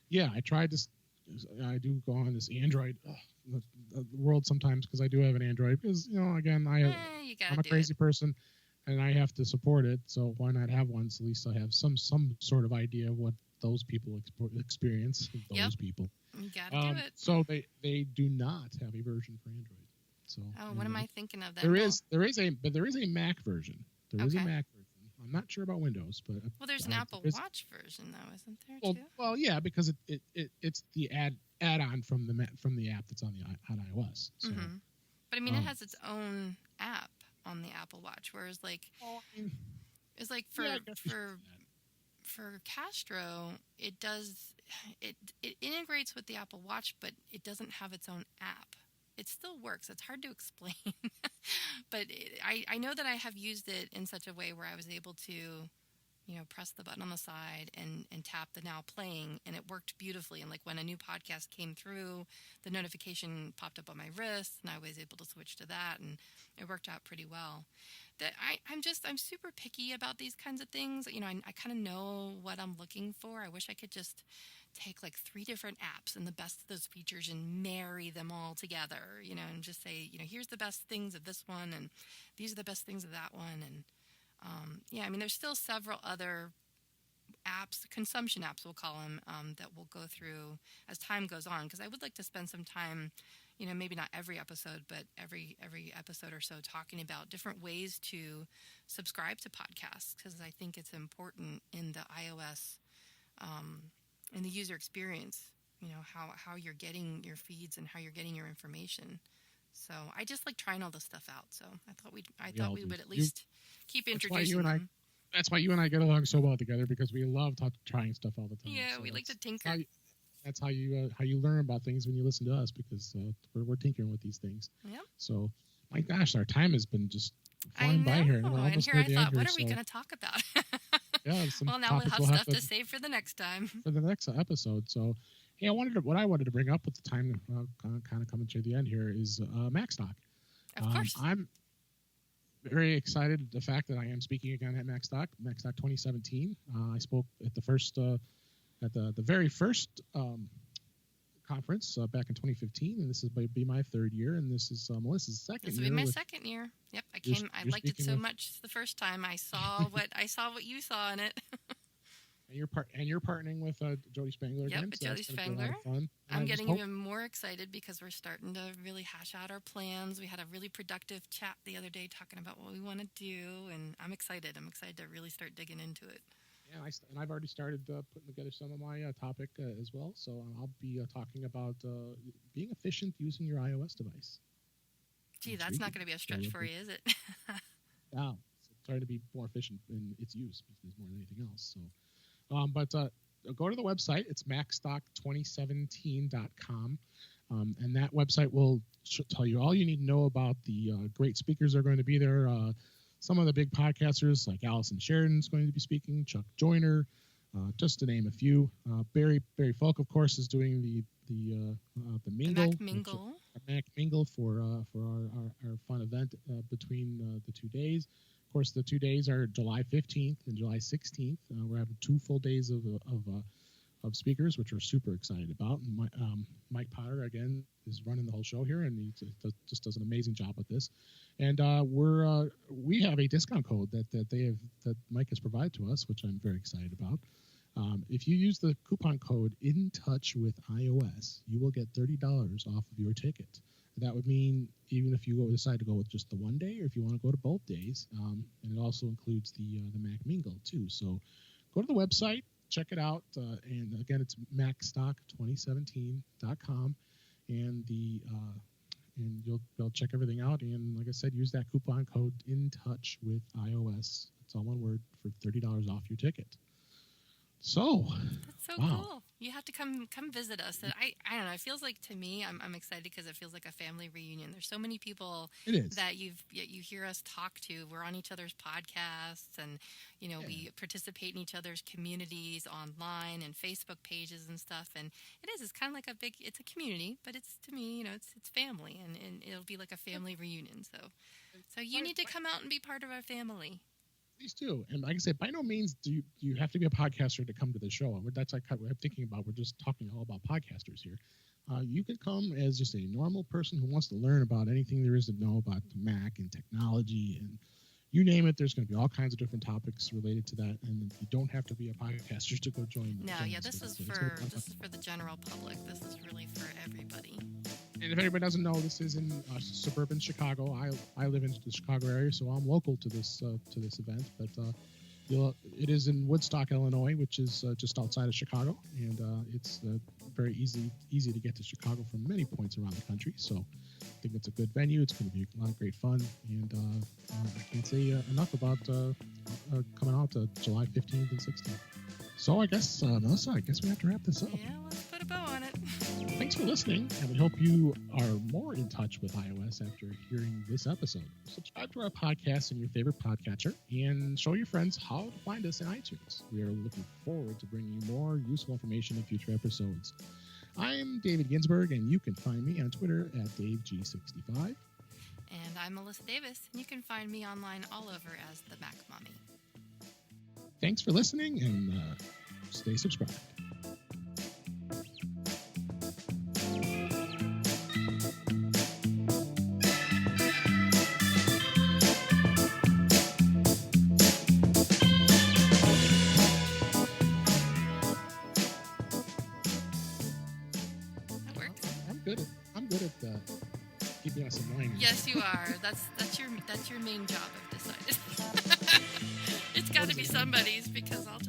Yeah, I tried this. I do go on this Android the world sometimes because I do have an Android because again I'm a crazy person and I have to support it. So why not have one? So at least I have some sort of idea of what those people experience. Those people. You gotta do it. So they do not have a version for Android. So what am I thinking of then? There is a Mac version. There is a Mac version. I'm not sure about Windows, but there's an Apple Watch version though, isn't there too? Well, yeah, because it's the add-on from the app that's on iOS. So, but I mean, it has its own app on the Apple Watch, whereas it's like for Castro, it does. It integrates with the Apple Watch, but it doesn't have its own app. It still works. It's hard to explain. but I know that I have used it in such a way where I was able to, press the button on the side and tap the now playing, and it worked beautifully. And like when a new podcast came through, the notification popped up on my wrist, and I was able to switch to that, and it worked out pretty well. That I'm super picky about these kinds of things. I kind of know what I'm looking for. I wish I could just take like 3 different apps and the best of those features and marry them all together, and just say, here's the best things of this one, and these are the best things of that one. And there's still several other apps, consumption apps we'll call them, that we'll go through as time goes on, because I would like to spend some time, maybe not every episode, but every episode or so, talking about different ways to subscribe to podcasts, because I think it's important in the iOS, in the user experience, how you're getting your feeds and how you're getting your information. So I just like trying all this stuff out. So I thought we would at least keep introducing them. That's why you and I get along so well together, because we love trying stuff all the time. Yeah, so we like to tinker. That's how you learn about things when you listen to us, because we're tinkering with these things. Yep. So, my gosh, our time has been just flying by here. And here I thought, what are we going to talk about? Yeah. Well, now we'll have stuff to save for the next time. For the next episode. So, hey, what I wanted to bring up with the time, kind of coming to the end here, is MacStock. Of course. I'm very excited at the fact that I am speaking again at MacStock 2017. I spoke at the very first conference back in 2015, and this is be my 3rd year, and this is Melissa's 2nd year. This will be my 2nd year. Yep, I liked it so much the first time. I saw what you saw in it. And you're partnering with Jody Spangler again. Yep, Jody Spangler. I'm getting even more excited because we're starting to really hash out our plans. We had a really productive chat the other day talking about what we want to do, and I'm excited. I'm excited to really start digging into it. Yeah, and I've already started putting together some of my topic as well. So I'll be talking about being efficient using your iOS device. Gee, that's not going to be a stretch for you, is it? Yeah, trying to be more efficient in its use more than anything else. So. But go to the website. It's macstock2017.com. And that website will tell you all you need to know about the great speakers that are going to be there. Some of the big podcasters like Allison Sheridan's going to be speaking, Chuck Joyner, just to name a few. Barry Falk, of course, is doing the Mingle. The Mac Mingle. Mac Mingle for our fun event between the 2 days. Of course, the 2 days are July 15th and July 16th. We're having 2 full days of speakers, which we're super excited about. And Mike Potter, again, is running the whole show here, and he just does an amazing job with this. And we have a discount code that Mike has provided to us, which I'm very excited about. If you use the coupon code InTouchWithIOS, you will get $30 off of your ticket. That would mean even if you decide to go with just the 1 day, or if you want to go to both days, and it also includes the Mac Mingle too. So go to the website, check it out, and again, it's macstock2017.com, and and you'll check everything out. And like I said, use that coupon code InTouchWithIOS. It's all one word for $30 off your ticket. So that's so cool. You have to come visit us. And I don't know. It feels like, to me, I'm excited because it feels like a family reunion. There's so many people that you hear us talk to. We're on each other's podcasts, and we participate in each other's communities online and Facebook pages and stuff. And it's kind of like it's a community, but it's, to me, it's family, and it'll be like a family reunion. So you need to come out and be part of our family. Please do. And like I said, by no means do you have to be a podcaster to come to the show. That's like what I'm thinking about. We're just talking all about podcasters here. You can come as just a normal person who wants to learn about anything there is to know about the Mac and technology, and you name it. There's going to be all kinds of different topics related to that, and you don't have to be a podcaster to go join. This is for the general public. This is really for everybody. And if anybody doesn't know, this is in suburban Chicago. I live in the Chicago area, so I'm local to this event. But it is in Woodstock, Illinois, which is just outside of Chicago, and it's very easy to get to Chicago from many points around the country. So I think it's a good venue. It's going to be a lot of great fun, and I can't say enough about coming out to July 15th and 16th. So I guess, Melissa, we have to wrap this up. Yeah, let's put a bow on it. Thank Thanks for listening, and we hope you are more in touch with iOS after hearing this episode. Subscribe to our podcast in your favorite podcatcher and show your friends how to find us in iTunes. We are looking forward to bringing you more useful information in future episodes. I'm David Ginsburg, and you can find me on Twitter at DaveG65. And I'm Melissa Davis, and you can find me online all over as the Mac Mommy. Thanks for listening, and stay subscribed. I'm good at keeping us annoying. Yes, you are. That's your main job, I've decided. It's got to be somebody's because I'll